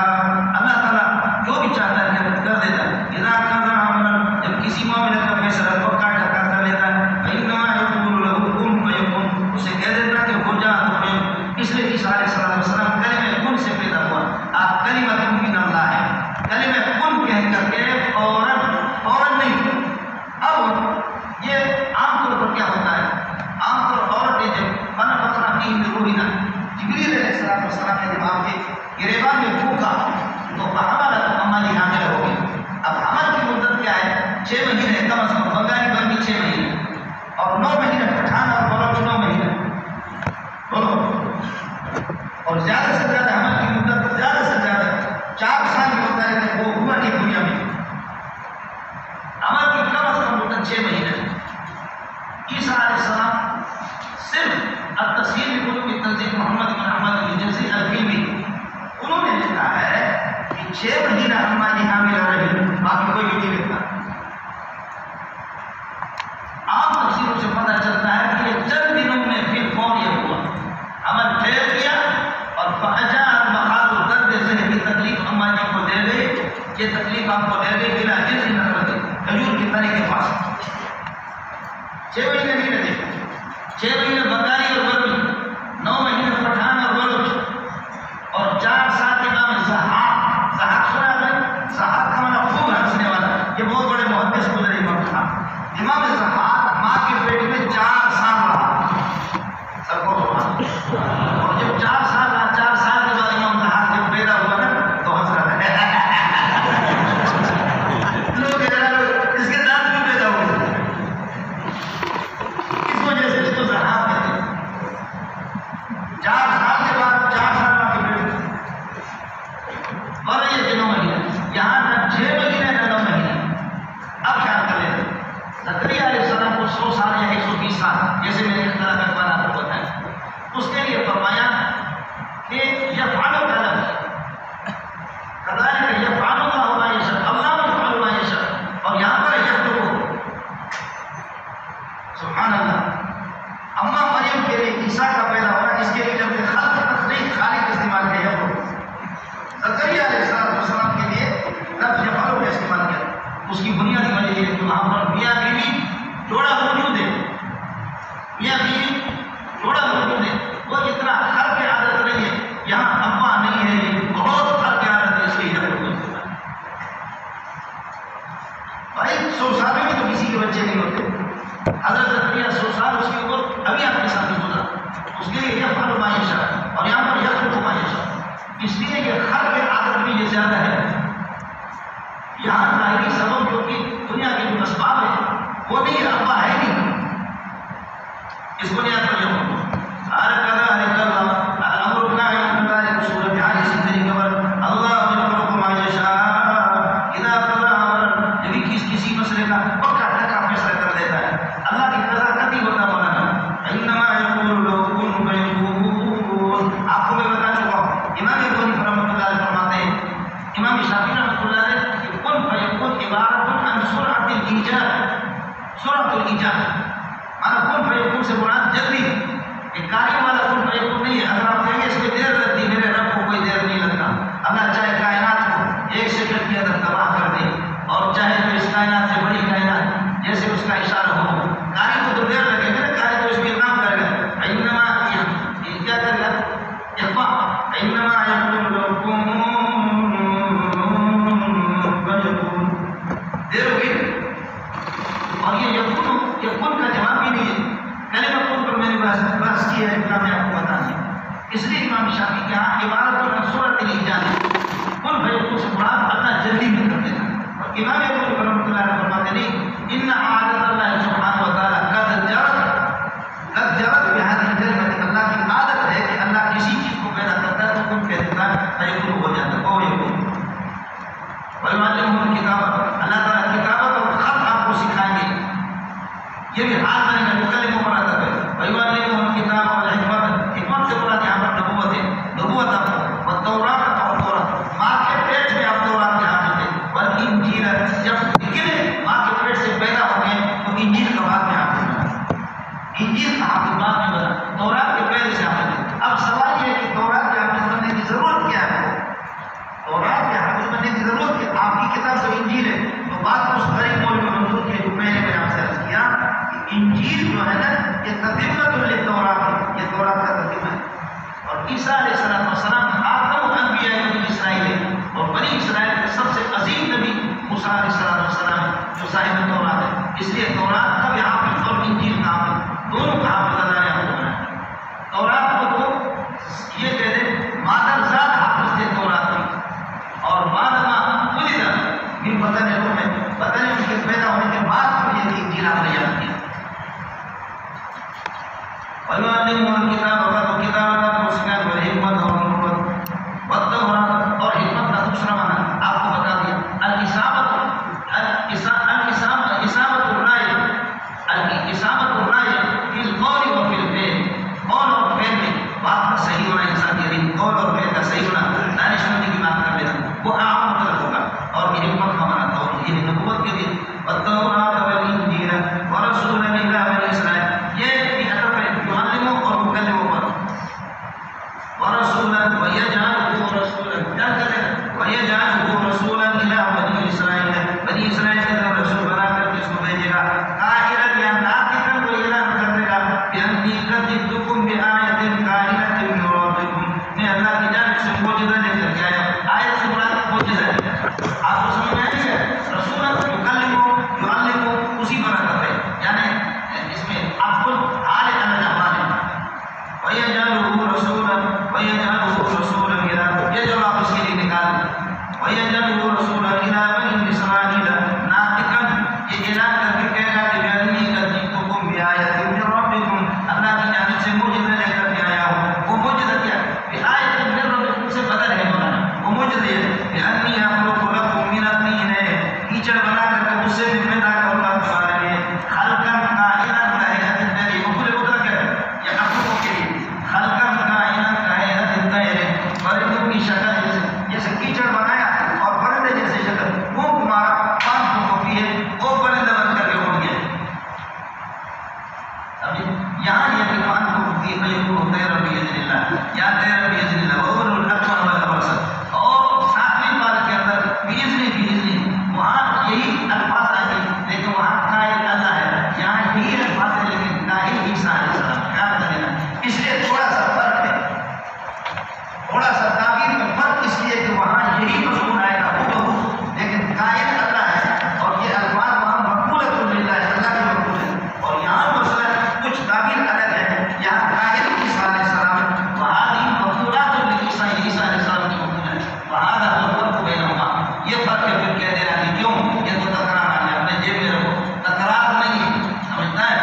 اللہ تعالی جو بھی چاہتا ہے کر دیتا ہے اذا قضى امرا جب کسی معاملے کا فیصلہ تو کاٹا کر لیتا ہے فانما يقول له كن فيكون اسے کہہ دیتا کہ ہو جا تو اس لیے عیسیٰ علیہ السلام کلمہ کن سے پیدا ہوا آپ کلمہ من اللہ ہے کلمہ کن کہہ کر کے فوراً نہیں گریبان میں پھونکا تو حمل اما جی حامل ہو گئی. اب حمل کی مدت کیا ہے؟ 6 مہینے کم از کم. بنگالی برمی 6 مہینے اور 9 مہینے پٹھان اور بلوچ 9 مہینے بولو. اور زیادہ سے زیادہ حمل کی مدت زیادہ سے زیادہ 4 سال کی ہوتا ہے کہ وہ ہوا نہیں دنیا میں. حمل کی کم از کم مدت 6 مہینے. عیسیٰ علیہ السلام صرف التسہیل بقلوب تنظیم محمد بن احمد الجزری الفیلمی انہوں نے لکھا ہے کہ 6 مہینہ اما جی حامل رہی، باقی کوئی بھی نہیں لکھتا. عام تفسیروں سے پتہ چلتا ہے کہ یہ چند دنوں میں پھر فون یہ ہوا، عمل ٹھہر کیا اور فاجاءت مخاض الدرد ذہنی تکلیف اما جی کو دے گئی. یہ تکلیف آپ کو دے گئی بلا جزی نظر دی کھجور کی تنے کے پاس. 6 مہینے نہیں رہے، 6 مہینے بنگالی اور برمی، 9 مہینے پٹھان اور بلوچ اور 4 سال امام زہاق. زہاق سنا ہے؟ زہاق کا معنی خوب ہنسنے والا. یہ بہت بڑے محدث گزرے امام تھا. امام زہاق ماں کے پیٹ میں 4 سال رہا. سب کو اور جب 4 سال رہا، 4 سال کے بعد امام زہاق جب پیدا ہوا نا تو ہنس رہا ہے. لوگ اس کے دانت کیوں پیدا ہوئے؟ اس وجہ سے اس کو زہاق کہتے ہیں. 4 سال کے بعد 4 سال ماں کے پیٹ میں اور یہ 9 مہینے. یہاں نہ 6 مہینے نہ 9 مہینے. اب خیال کر لیتے زکریا علیہ السلام کو 100 سال یا 120 سال جیسے میں نے اختلاف اخبار آپ کو بتایا. اس کے لیے فرمایا کہ یفعل کذلک کذلک یفعل اللہ ما یشاء. اللہ یفعل ما یشاء. اور یہاں پر یخلق سبحان اللہ. اما مریم کے لیے عیسیٰ کا پیدا ہونا اس کے لیے جب خلق تخلیق خالق استعمال کیا یخلق. زکریا علیہ السلام کے لیے لفظ یفعل کا استعمال کیا. اس کی بنیادی وجہ یہ ہے کہ وہاں پر میاں بیوی جوڑا موجود ہے. میاں بیوی جوڑا موجود ہے. وہ اتنا خر کے عادت نہیں ہے. یہاں ابا نہیں ہے، بہت خر کے عادت ہے. اس لیے بھائی 100 سال میں تو کسی کے بچے نہیں ہوتے. حضرت زکریا 100 سال اس کے اوپر ابھی آپ کے سامنے گزرا. اس کے لیے یفعل ما یشاء اور یہاں پر یخلق ما یشاء. اس لیے کہ خر کے عادت بھی یہ زیادہ ہے. یہاں ظاہری سبب جو کہ دنیا کے جو اسباب ہے وہ نہیں ہے. ابا ہے نہیں. اس بنیاد پر جو کسی مسئلے کا پکا ٹکا فیصلہ کر دیتا ہے. اللہ کی قضا قطعی ہوتا مولانا. انما یقول له کن فیکون. آپ کو میں بتا چکا ہوں. امام ابو حنیفہ رحمۃ اللہ علیہ فرماتے ہیں، امام شافعی رحمۃ اللہ علیہ کہ کن فیکون عبارت عن سرعت الایجاد. سرعت الایجاد مانا کن فیکون سے مراد جلدی. ایک کاری والا کن فیکون نہیں ہے. اگر آپ کہیں گے اس میں دیر لگتی، میرے رب کو کوئی دیر نہیں لگتا. اللہ چاہے کائنات کو 1 سیکنڈ کے اندر تباہ کر دے اور چاہے تو اس کائنات سے بڑی کائنات جیسے اس کا اشارہ ہو. کاری کو تو دیر لگے گا، کاری تو اس میں کام کرے گا. انما یہ کیا کرے گا؟ اخفا. انما یقول لکم فیکون. دیر ہو گئی. اور یہ یقون کا جواب بھی نہیں ہے. کلمہ کن پر میں نے بحث کی ہے، اتنا میں آپ کو بتا دیں. اس لیے امام شافعی کے یہاں عبارت عن سرعت الایجاد کن فیکون سے مراد اللہ جلدی میں کر دینا. امام ابو حنیفہ رحمۃ اللہ علیہ فرماتے ہیں ان عادت اللہ سبحانہ و تعالی قد جرت بهذه الكلمه. اللہ کی عادت ہے کہ اللہ کسی چیز کو پیدا کرتا ہے تو کن کہہ دیتا ہے فیکون ہو جاتا ہے. او یکون. وَيُعَلِّمُهُ الْكِتَابَ. اللہ تعالیٰ کتابت اور خط آپ کو سکھائیں گے. یہ بھی حال بنے گا مکلموں پر آتا ہے. وَيُعَلِّمُهُ الْكِتَابَ وَالْحِکمَةَ. حکمت سے مراد یہاں پر نبوت ہے. نبوت آپ کو والتوراۃ اور تورات. ماں کے پیٹ میں آپ تورات کے حافظ ہیں. والانجیل جب نکلے ماں کے پیٹ سے پیدا ہو گئے تو انجیل کا بعد میں حافظ بنا. انجیل کا حافظ بعد میں بنا. تورات کے پہلے سے حافظ ہے. اب سوال یہ ہے کہ تورات کے حافظ بننے کی ضرورت کیا ہے؟ تورات کے حافظ بننے کی ضرورت ہے. آپ کی کتاب تو انجیل ہے. تو بات اس غریب مول میں منظور کی جو پہلے میں آپ سے عرض کیا کہ انجیل جو ہے نا یہ تتمۃ للتورات ہے. یہ تورات کا تتمہ ہے. اور عیسیٰ علیہ السلام خاتم الانبیاء بنی اسرائیل ہے. اور بنی اسرائیل کے سب سے عظیم نبی موسیٰ علیہ السلام جو صاحب تورات ہے. اس لیے تورات کا بھی حافظ اور انجیل کا حافظ دونوں کا حافظ اللہ نے آپ کو بنایا. تورات کو تو یہ کہہ دیں مادر ذات حافظ دیتے وَيُعَلِّمُهُ الْكِتَابَ وَالْحِكْمَةَ وَالْحِكْمَةَ وَالنُّبُوَّةَ وَالتَّوْرَاةَ اور حکمت کا دوسرا معنی آپ کو بتا دیا الاسابت الرائے فی القول و فی الفعل قول اور فعل میں بات کا صحیح ہونا انسان کے لیے قول اور فعل کا صحیح ہونا دانش مندی کی بات کر لینا وہ عام مطلب ہوگا اور حکمت کا معنی تو یہ نبوت کے لیے والتوراۃ والانجیل ورسولا الی بنی اسرائیل یہ عطف ہے معلموں اور مکلموں پر ورسولا ویجعلہ رسولا کیا کرے ویجعلہ رسولا الی بنی اسرائیل بنی اسرائیل کے طرف رسول بنا کر اس کو بھیجے گا قائلا یا ناطقا و اعلان کر دے گا بانی قد جئتکم بآیۃ قائلۃ من ربکم میں اللہ کی جانب سے معجزہ لے کر کے آیا آیت سے مراد معجزہ ہے آپ کو سمجھ میں آئے گا رسولا یکلمو یعلمو اسی طرح کر رہے یعنی اس میں افضل حال الجمال ویجعلہ رسولا یہ جو آپ اس کے لیے نکال ویجعلہ رسولا الی بنی اسرائیل ناطقا یہ اعلان کر کے کہے گا کہ بانی قد جئتکم بآیۃ من ربکم اللہ کی جانب سے معجزہ لے کر کے آیا ہوں وہ معجزہ کیا بآیۃ من ربکم سے بدل ہے مولانا وہ معجزہ یہ بانی اخلق لکم من الطین کیچڑ بنا کر کے اس سے بھی پیدا کروں گا تمہارے لیے خلقا کائنا کہیئۃ الطیر مفعول مطلق ہے یہ اخلق کے لیے خلقا کائنا کہیئۃ الطیر پرندوں کی شکل جیسے کیچڑ بنایا اور پرندے جیسے شکل وہ تمہارا پانچ کاپی ہے وہ پرندہ بن کر کے اڑ گیا یہاں یہ کہ پانچ کاپی ہے فیکون طیر باذن اللہ یا طیر باذن اللہ وهو الاکبر والابرص اور ساتویں بار کے اندر باذن وہاں یہی الفاظ آئے لیکن وہاں قائل اللہ ہے یہاں یہی الفاظ ہے لیکن قائل عیسیٰ علیہ السلام کیا بتا دینا اس لیے تھوڑا سا فرق ہے تھوڑا سا تعبیر میں فرق اس لیے کہ وہاں یہی مضمون آئے گا لیکن قائل اللہ ہے اور یہ الفاظ وہاں مقبولۃ للہ ہے اللہ کی مقبول ہے اور یہاں مسئلہ کچھ تعبیر الگ ہے یہاں قائل عیسیٰ علیہ السلام ہے وہاں مقبولات عیسیٰ علیہ السلام کی مقبول ہے وہاں فرق بینہما یہ فرق ہے پھر کہہ دینا کہ کیوں یہ تو تکرار آ گیا اپنے جیب میں رکھو تکرار نہیں سمجھتا ہے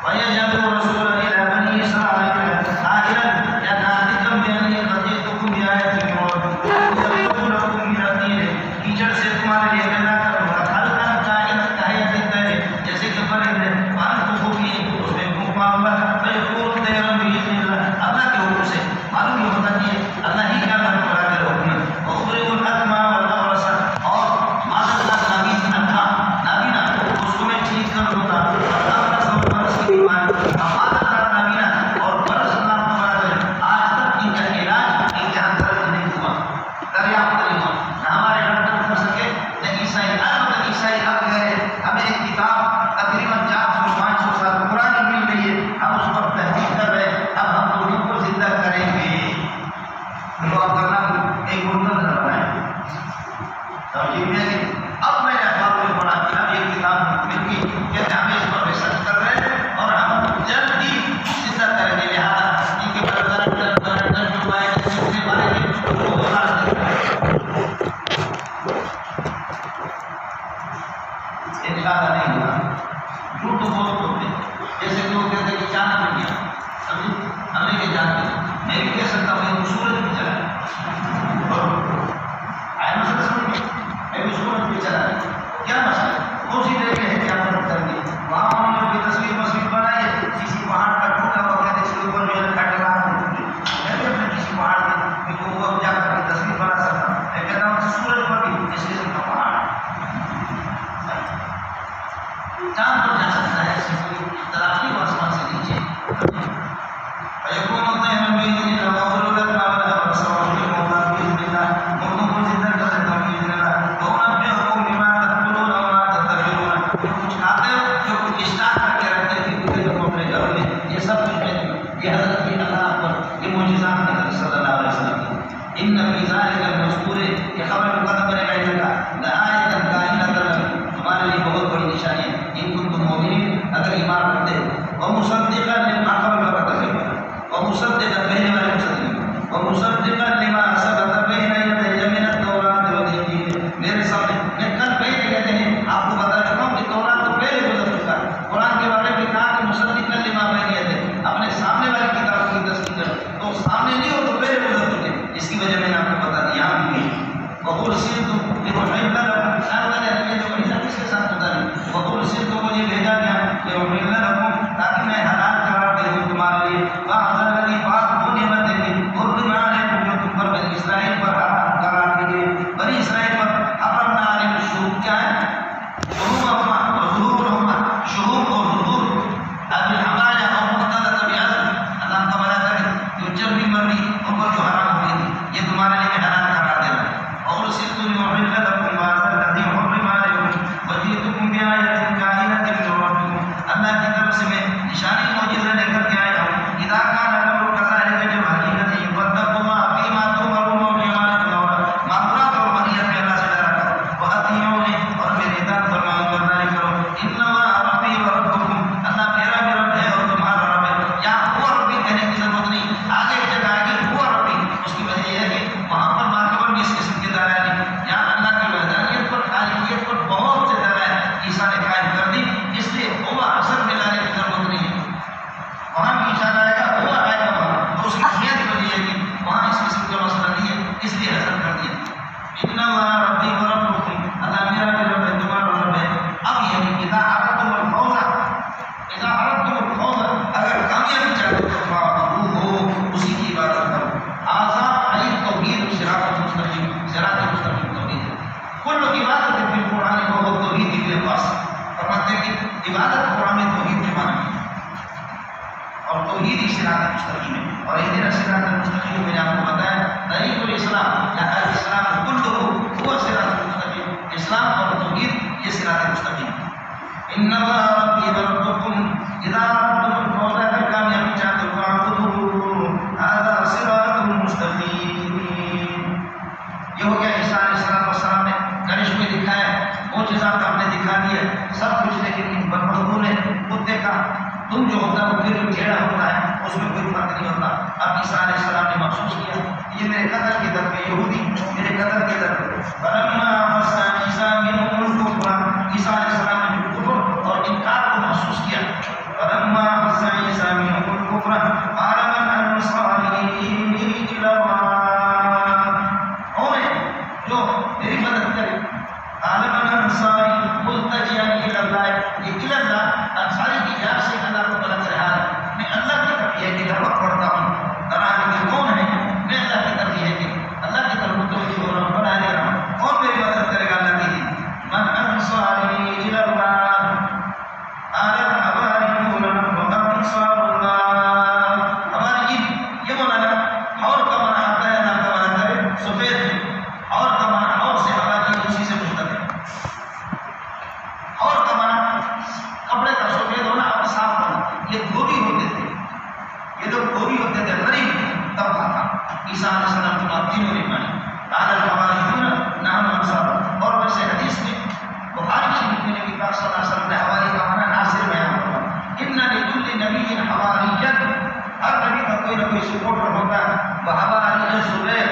وَيَجْعَلُ رَسُولًا إِلَىٰ بَنِي إِسْرَائِيلَ قَائِلًا يَا نَاطِقًا بِأَنِّي قَدْ جِئْتُكُم بِآیَةٍ مِّن رَّبِّکُمْ وَأَخْلُقُ لَكُم مِّنَ الطِّینِ کیچڑ سے تمہارے لیے پیدا کروں گا خلقا کائنۃ کہیئۃ الطیر جیسے کہ پرندے فانفخوا فیہ اس میں پھونک ماروں گا فیکون طیرا باذن اللہ اللہ کے حکم سے معلوم یہ ہوتا کہ اللہ ہی کا اللہ تعالیٰ کا حکم ہے وَأُبْرِئُ الْأَكْمَحَ وَالْأَبْرَصَ اور ماذا نابینا اس کو میں ٹھیک کر دوں گا اور برس اللہ تبارک آج تک ان کا علاج ان کے اندر نہیں ہوا دریافت نہیں ہوا نہ ہمارے ڈاکٹر کر سکے نہ عیسائی البتہ عیسائی اب گئے ہمیں ایک کتاب تقریباً 400-500 سال پرانی مل رہی ہے ہم اس پر تحقیق کر رہے ہیں اب ہم لوگوں کو زندہ کریں گے دعا کرنا ایک منتظر بنائیں اب میں نے اخبار میں پڑھا کہ اب ایک کتاب مل گئی کہتے ہمیں اس پر ریسرچ کر رہے ہیں اور ہم جلد ہی زندہ کریں گے لہٰذا ان کے بارے میں انتخاب نہیں ہوا جھوٹ تو بہت ہوتے جیسے کہ وہ کہتے ہیں کہ چاند مل گیا سمجھے امریکہ جانتے میں بھی کہہ سکتا ہوں کہ سورج بھی چلا آئے مسئلہ سمجھ میں بھی سورج بھی چلا کیا مسئلہ کون سی جگہ ہے کیا فرق کر دی وہاں ہم لوگ کی تصویر بنائی ہے کسی پہاڑ کا ٹوٹا ہوا کہتے اس کے اوپر جو ہے کھٹا میں بھی اپنے کسی پہاڑ میں وہ جا کر کے تصویر بنا سکتا ہوں میں کہتا ہوں سورج پر بھی اس قسم کا پہاڑ چاند پر جا سکتا ہے اس میں کوئی اختلاف نہیں ہو آسمان سے نیچے فیکون طیرا باذن اللہ وَأَخْلُقُ لَكُم وَالْأَبْرَصَ وَأُحْيِي الْمَوْتَىٰ بِإِذْنِ اللَّهِ مردوں کو زندہ کر دیتا ہوں بإذن اللہ وَأُنَبِّئُكُم بِمَا تَأْكُلُونَ وَمَا تَدَّخِرُونَ جو کچھ کھاتے ہو جو کچھ اسٹاک کر کے رکھتے تھے اپنے گھروں میں یہ سب کچھ میں یہ حضرت کی اللہ پر یہ معجزات ہیں صلی اللہ علیہ وسلم کی ان فی ذلک المذکور یہ خبر مقدم کرے گا لآیۃ کائنۃ لکم ہمارے لیے بہت بڑی نشانی ہے ان کنتم مؤمنین اگر ایمان رکھتے ہو ومصدقا لما قبل ومصدقا پہلے والے مصدق ومصدقا لما سبق بین یدی من التوراۃ والانجیل میرے سامنے میں کل پہلے کہتے ہیں آپ کو بتا چکا ہوں کہ تورات تو پہلے گزر چکا ہے قرآن کے بارے میں کہا کہ مصدق مستقیم ہے. اور اہدنا الصراط المستقیم میں نے آپ کو بتایا طریق الاسلام یا الاسلام کلہ هو صراط المستقیم. اسلام اور توحید یہ صراط مستقیم ہے. ان اللہ ربی وربکم اذا اردتم فولا کا کامیابی چاہتے ہو فاعبدوہ هذا صراط مستقیم. یہ ہو گیا عیسیٰ علیہ السلام نے گنیش میں دکھایا معجزات آپ نے دکھا دیا سب کچھ. لیکن ان بدبختوں نے کتے کا تم جو ہوتا ہے وہ پھر جھیڑا ہوتا ہے اس میں کوئی فرق نہیں ہوتا. اب عیسیٰ علیہ السلام نے محسوس کیا یہ میرے قتل کی در پہ یہودی میرے قتل کی در پہ. فلما مس عیسیٰ منهم الكفر عیسیٰ علیہ السلام نے کفر اور انکار کو محسوس کیا. فلما مس عیسیٰ منهم الكفر قال من انصاری الی اللہ اور جو میری مدد کرے. قال من انصاری ملتجئا الی اللہ یہ الی اللہ انصاری کی جان سے اللہ کو بلند رہا ہے. میں اللہ کی طرف یہ کہ دعوت پڑھتا ہوں تراہ کہ کون ہے میں اللہ کی طرف یہ کہ اللہ کی طرف توجہ ہو رہا ہوں بنا دے رہا ہوں. کون میری مدد کرے گا اللہ کی. من انصاری الی اللہ قال الحواریون انصار اللہ. حواریین یہ مولانا اور کا معنی آتا ہے اللہ کا معنی کرے سفید اور کا معنی اور سے حواریین اسی سے مشتق ہے. اور کا معنی کپڑے کا سفید ہونا اور صاف ہونا. یہ دھوبی ہوتے تھے یہ لوگ دھوبی ہوتے تھے غریب طبقہ تھا. عیسیٰ علیہ السلام کی بات تینوں نے مانی. قال الحواریون نحن انصار. اور ویسے حدیث میں بخاری شریف میں نبی پاک صلی اللہ علیہ وسلم نے حواری کا معنی ناصر بیان کرا. ان لکل نبی حواریًا ہر نبی کا کوئی نہ کوئی سپورٹر ہوتا ہے. وحواری زبیر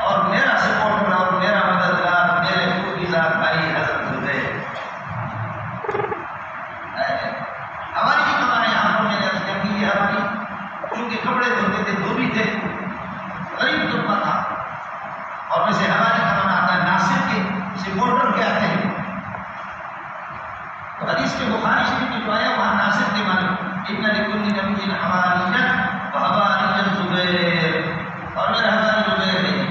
اور میرا سپورٹر اور میرا مددگار میرے خوبی ذات بھائی حضرت زبیر. ہماری کی کمانے یہاں پر میں نے ذکر کی ہے ہماری چونکہ کپڑے دھوتے تھے دھوبی تھے غریب طبقہ تھا. اور ویسے ہماری کا معنی آتا ہے ناصر کے سپورٹر کے آتے ہیں. تو حدیث کے بخاری شریف میں جو آیا وہاں ناصر کے معنی ان لکل نبی حواریًا وحواری زبیر اور میرا حواری زبیر ہے.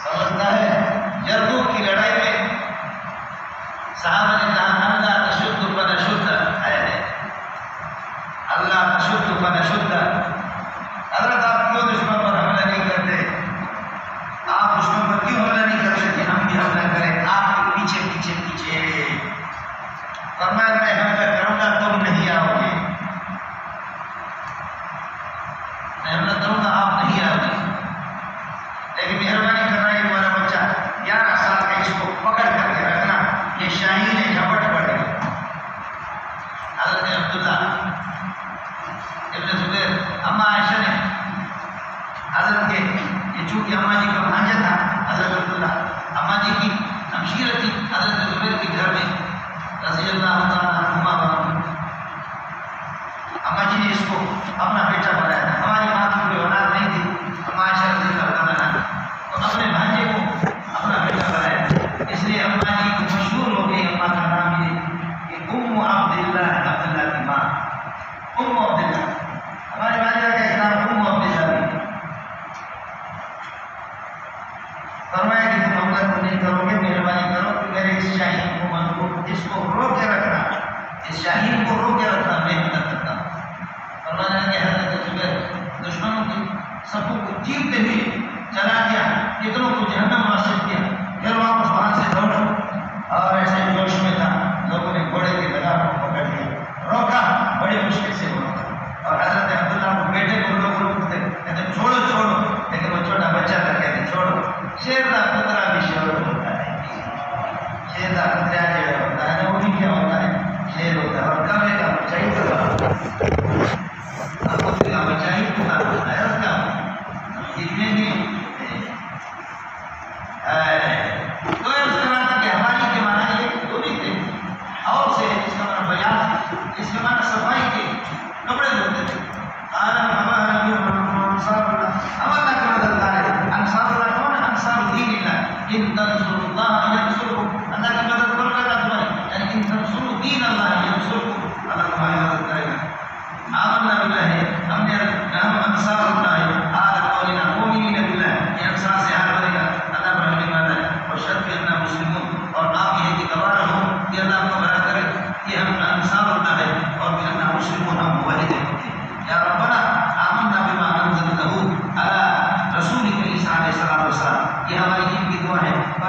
سمجھتا ہے جردوں کی لڑائی میں صحابہ نے کہا اللہ تشد فنشد اللہ تشد فنشد. حضرت آپ کیوں دشمن پر حملہ نہیں کرتے. آپ دشمن پر کیوں حملہ نہیں کرتے کہ ہم بھی حملہ کریں آپ کے پیچھے پیچھے پیچھے. فرمایا میں حملہ کروں گا تم نہیں آؤ گے. میں حملہ کروں گا آپ نہیں آؤ گے. لیکن مہربانی کرنا یہ تمہارا بچہ 11 سال کا اس کو پکڑ کر کے رکھنا یہ شاہین ہے جھپٹ پڑے. حضرت عبداللہ ابن زبیر اما عائشہ نے حضرت کے یہ چونکہ اما جی کا بھانجا تھا حضرت عبداللہ اما جی کی ہمشیرہ تھی حضرت زبیر کے گھر میں رضی اللہ تعالیٰ عنہما. اما جی نے اس کو اپنا بیٹا بنایا تھا. ہماری ماں کی کوئی اولاد نہیں تھی اما عائشہ رضی اللہ تعالیٰ تو اپنے بھانجے کو اپنا بیٹا بنایا. اس لیے اما جی کو مشہور ہو گئی اما کا نام یہ کہ ام عبداللہ عبداللہ کی ماں ام عبداللہ. ہمارے والدہ کا نام ام عبداللہ بھی. فرمایا کہ تم حملہ کو نہیں کرو گے مہربانی کرو کہ میرے اس شاہین کو مضبوط اس کو رو کے رکھنا اس شاہین کو رو کے رکھنا میں مدد کرتا ہوں. فرمایا کہ حضرت زبیر دشمنوں کی صفوں کو چیرتے ہوئے چلا گیا کتنوں کو جہنم واصل کیا. پھر واپس وہاں سے دوڑا اور ایسے جوش میں تھا لوگوں نے گھوڑے کی لگام کو پکڑ لیا روکا بڑی مشکل سے روکا. اور حضرت عبداللہ کو بیٹے کو لوگ روکتے کہتے چھوڑو چھوڑو لیکن وہ چھوٹا بچہ تھا کہتے چھوڑو. شیر کا پترا بھی شیر ہوتا ہے. شیر کا پترا جو ہوتا ہے نا وہ بھی کیا ہوتا ہے شیر ہوتا ہے. اور کمرے کا بچہ ہی ہوتا ہے کمرے کا بچہ ہی ہوتا ہے اس کا اتنے بھی تو اس طرح کہ ہماری کے معنی یہ دو بھی تھے اور سے اس کا معنی بیان اس کا معنی صفائی کے کپڑے دھوتے تھے. اللہ کا مددگار ہے. انصار اللہ کون ہے. انصار دین اللہ ان تنصروا اللہ ینصرکم. اللہ کی مدد کرو گا تمہاری یعنی ان تنصروا دین اللہ ینصرکم اللہ تمہاری مدد کرے گا. آمنا باللہ ہم انصار اللہ آل قولنا مومنین باللہ یہ انصار سے حال بنے گا اللہ پر ہمیں مانا ہے. اور شرط اپنا مسلمون اور آپ یہ کہ گواہ رہو کہ اللہ کو بڑا کرے کہ ہم انصار اللہ ہے اور پھر اللہ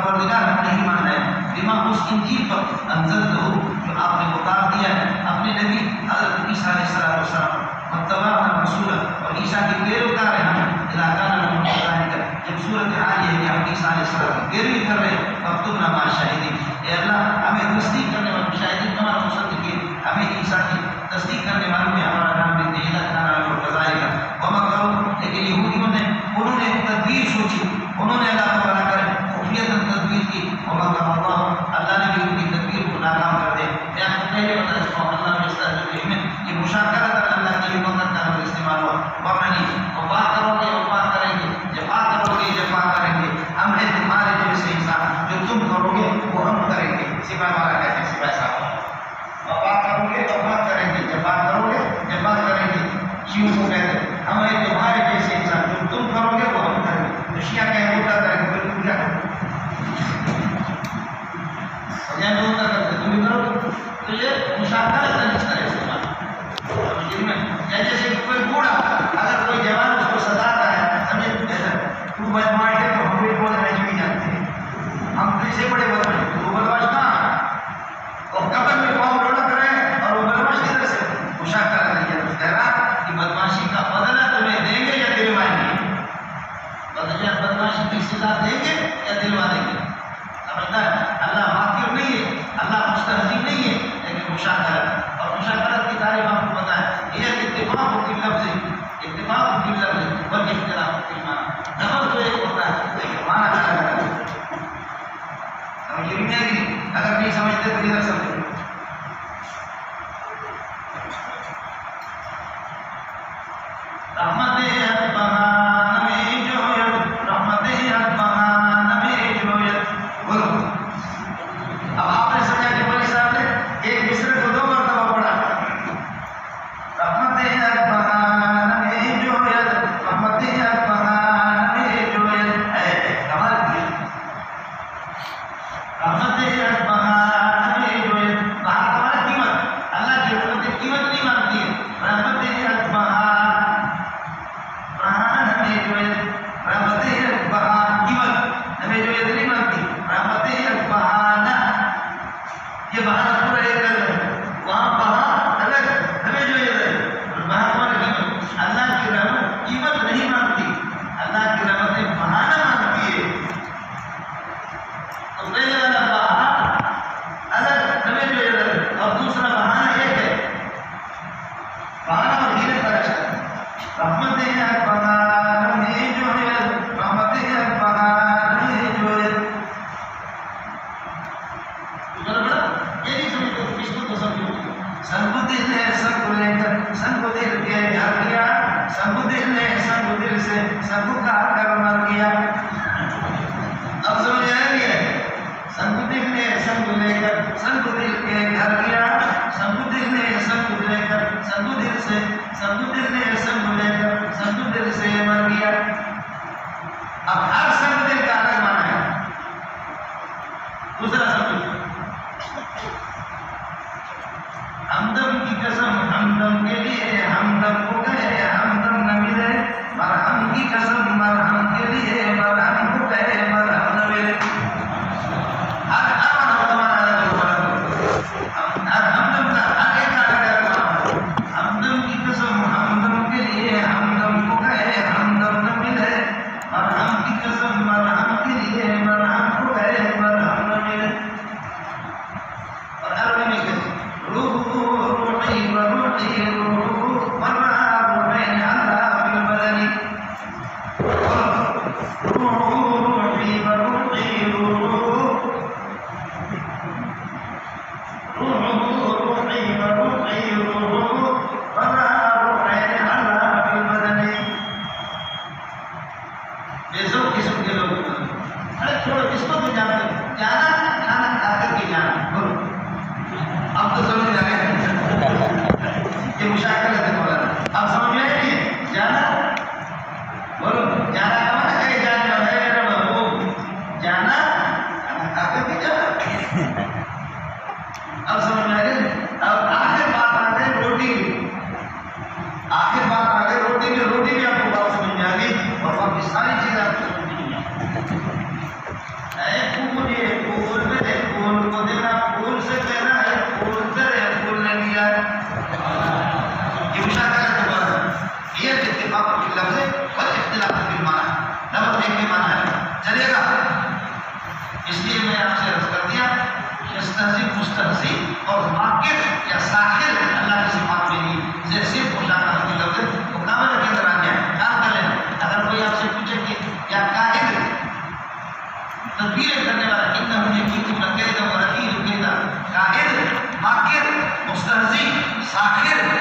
پروردگار ہم نہیں مان رہے ہیں بما اس انجیل پر انزلتہ جو آپ نے اتار دیا ہے اپنے نبی حضرت عیسیٰ علیہ السلام واتبعنا الرسول اور عیسیٰ کے پیروکار ہیں ہم اذا كان لهم ذلك جب صورت حال یہ ہے کہ ہم عیسیٰ علیہ السلام کی پیروی کر رہے ہیں فاکتبنا مع الشاہدین اے اللہ ہمیں تصدیق کرنے والے شاہدین تمام مصدقین ہمیں عیسیٰ کی تصدیق کرنے والوں میں ہمارا نام بھی دے اذا كان لهم كذلك وما کرو لیکن یہودیوں نے انہوں نے تدبیر سوچی انہوں نے اللہ کو بنا کر خفیہ تدبیر کی وما کر اللہ نے بھی ان کی تدبیر کو ناکام کر دے میں آپ کو پہلے بتا چکا ہوں اللہ میں یہ مشاکرت اللہ کی حکومت کا استعمال ہوا وقانی اور بات کرو گے اور بات کریں گے جب بات کرو گے جب بات کریں گے ہم ہیں تمہارے جیسے انسان جو تم کرو گے وہ ہم کریں گے سپاہی ہمارا کہتے ہیں سپاہی صاحب اور بات کرو گے اور بات کریں گے جب بات کرو گے جب بات کریں گے شیعوں کو کہتے ہیں ہم ہیں تمہارے جیسے انسان جو تم کرو گے وہ ہم کریں گے تو شیعہ کہیں وہ کیا کریں گے بالکل کیا کریں گے اور وہ کیا کرتے تم بھی کرو گے تو یہ مشاکرت ہے اس طرح سے یا جیسے کوئی بوڑھا اگر کوئی جوان اس کو ستاتا ہے سمجھے تو بدماش ہے تو ہم بھی بہت رہنے بھی جانتے ہیں ہم پھر سے بڑے بدماش تو بدماش کہاں اور قبر میں پاؤں لڑک رہے ہیں اور وہ بدماش کدھر سے مشاکرت ہے یہ کہہ رہا کہ بدماشی کا بدلہ تمہیں دیں گے یا دلوائیں گے بدماشی کی سزا دیں گے یا دلوا دیں گے سمجھتا ہے اللہ ماکر نہیں ہے اللہ مستہزئ نہیں ہے لیکن مشاکرت اور مشاکرت کی تعریف آپ کو پتہ ہے یہ اتفاق کی لفظ بلکہ اختلاف کی معنی لفظ تو ایک ہوتا ہے لیکن معنی الگ الگ ہے سمجھ نہیں آئی اگر نہیں سمجھتے تو ادھر سمجھو رحمت بہان میں جو رحمت بہان میں جو بولو اب آپ نے سمجھا کہ مولوی صاحب نے ایک مصرع کو 2 مرتبہ پڑھا رحمت بہان میں جو رحمت بہان میں جو ہے کمال کی رحمت بہان میں جو ہے بہان ہمارا قیمت اللہ کی رحمت قیمت نہیں مانتی ہے رحمت بہان میں جو ہے رحمت بہان قیمت ہمیں جو ہے نہیں مانتی رحمت بہان یہ بہان پورا ایک الگ ہے وہاں بہان الگ ہمیں جو ہے بہان ہمارا قیمت اللہ کی رحمت قیمت نہیں مانتی اللہ کی رحمت بہانہ مانتی ہے تو پہلے والا بہان الگ ہمیں جو ہے اور دوسرا بہانہ ایک ہے بہانہ اور ہیرے فرق ہے رحمت بہان میں جو ہے رحمت بہان میں جو ہے سن کو دل نے سن کو لے کر سن کو دل کے گھر گیا سن کو دل نے سن کو دل سے سن کو کھا کر مر گیا اب سمجھ آ رہی ہے سن کو دل نے سن کو لے کر سن کو دل کے گھر گیا سن کو دل نے سن کو لے کر سن کو دل سے سن کو دل نے سن کو لے کر سن کو دل سے مر گیا اب ہر سن کو دل کا الگ معنی ہے دوسرا سمجھو ہمدم کی قسم ہمدم کے لیے ہمدم کو گئے ہمدم نہ ملے مرہم کی قسم مرہم کے لیے مرہم کو گئے مرہم نہ ملے ہر ہمدم کا ہر ایک کا ہمدم کی قسم ہمدم کے لیے ہمدم کو گئے ہمدم نہ ملے مرہم کی قسم مرہم کے لیے مرہم کو گئے مرہم نہ ملے اور عربی میں کہتے روحی وروحی روح مرہ روحین اللہ بالبدن روحی وروحی روح روحی وروحی روح مرہ روحین اللہ بالبدن بے ذوق قسم کے لوگ ارے چھوڑو اس کو تو جانتے جانا کھانا کھا کر کے جانا بولو اب تو سمجھ آ گئے یہ مشاکلت ہے مولانا اب سمجھ میں آئے جانا بولو جانا کا مانا کہیں جانے والا ہے میرا محبوب جانا کھا کر کے جانا اب سمجھ میں آ گئے اب آخر بات آ گئی روٹی کی آخر بات آ گئی روٹی کی روٹی بھی آپ کو بات سمجھ میں آ گئی اور باقی ساری چیزیں آپ کو سمجھ نہیں آئی مستہزئ مستہزئ اور ماکر یا ساحر اللہ کی صفات میں نہیں سے صرف مشاہدہ کی لفظ مقابلہ کے اندر آ گیا خیال کر لیں اگر کوئی آپ سے پوچھے کہ یا کاہن تدبیریں کرنے والا انہم یکیدون کیدا ورقیب کیدا کاہن ماکر مستہزئ ساحر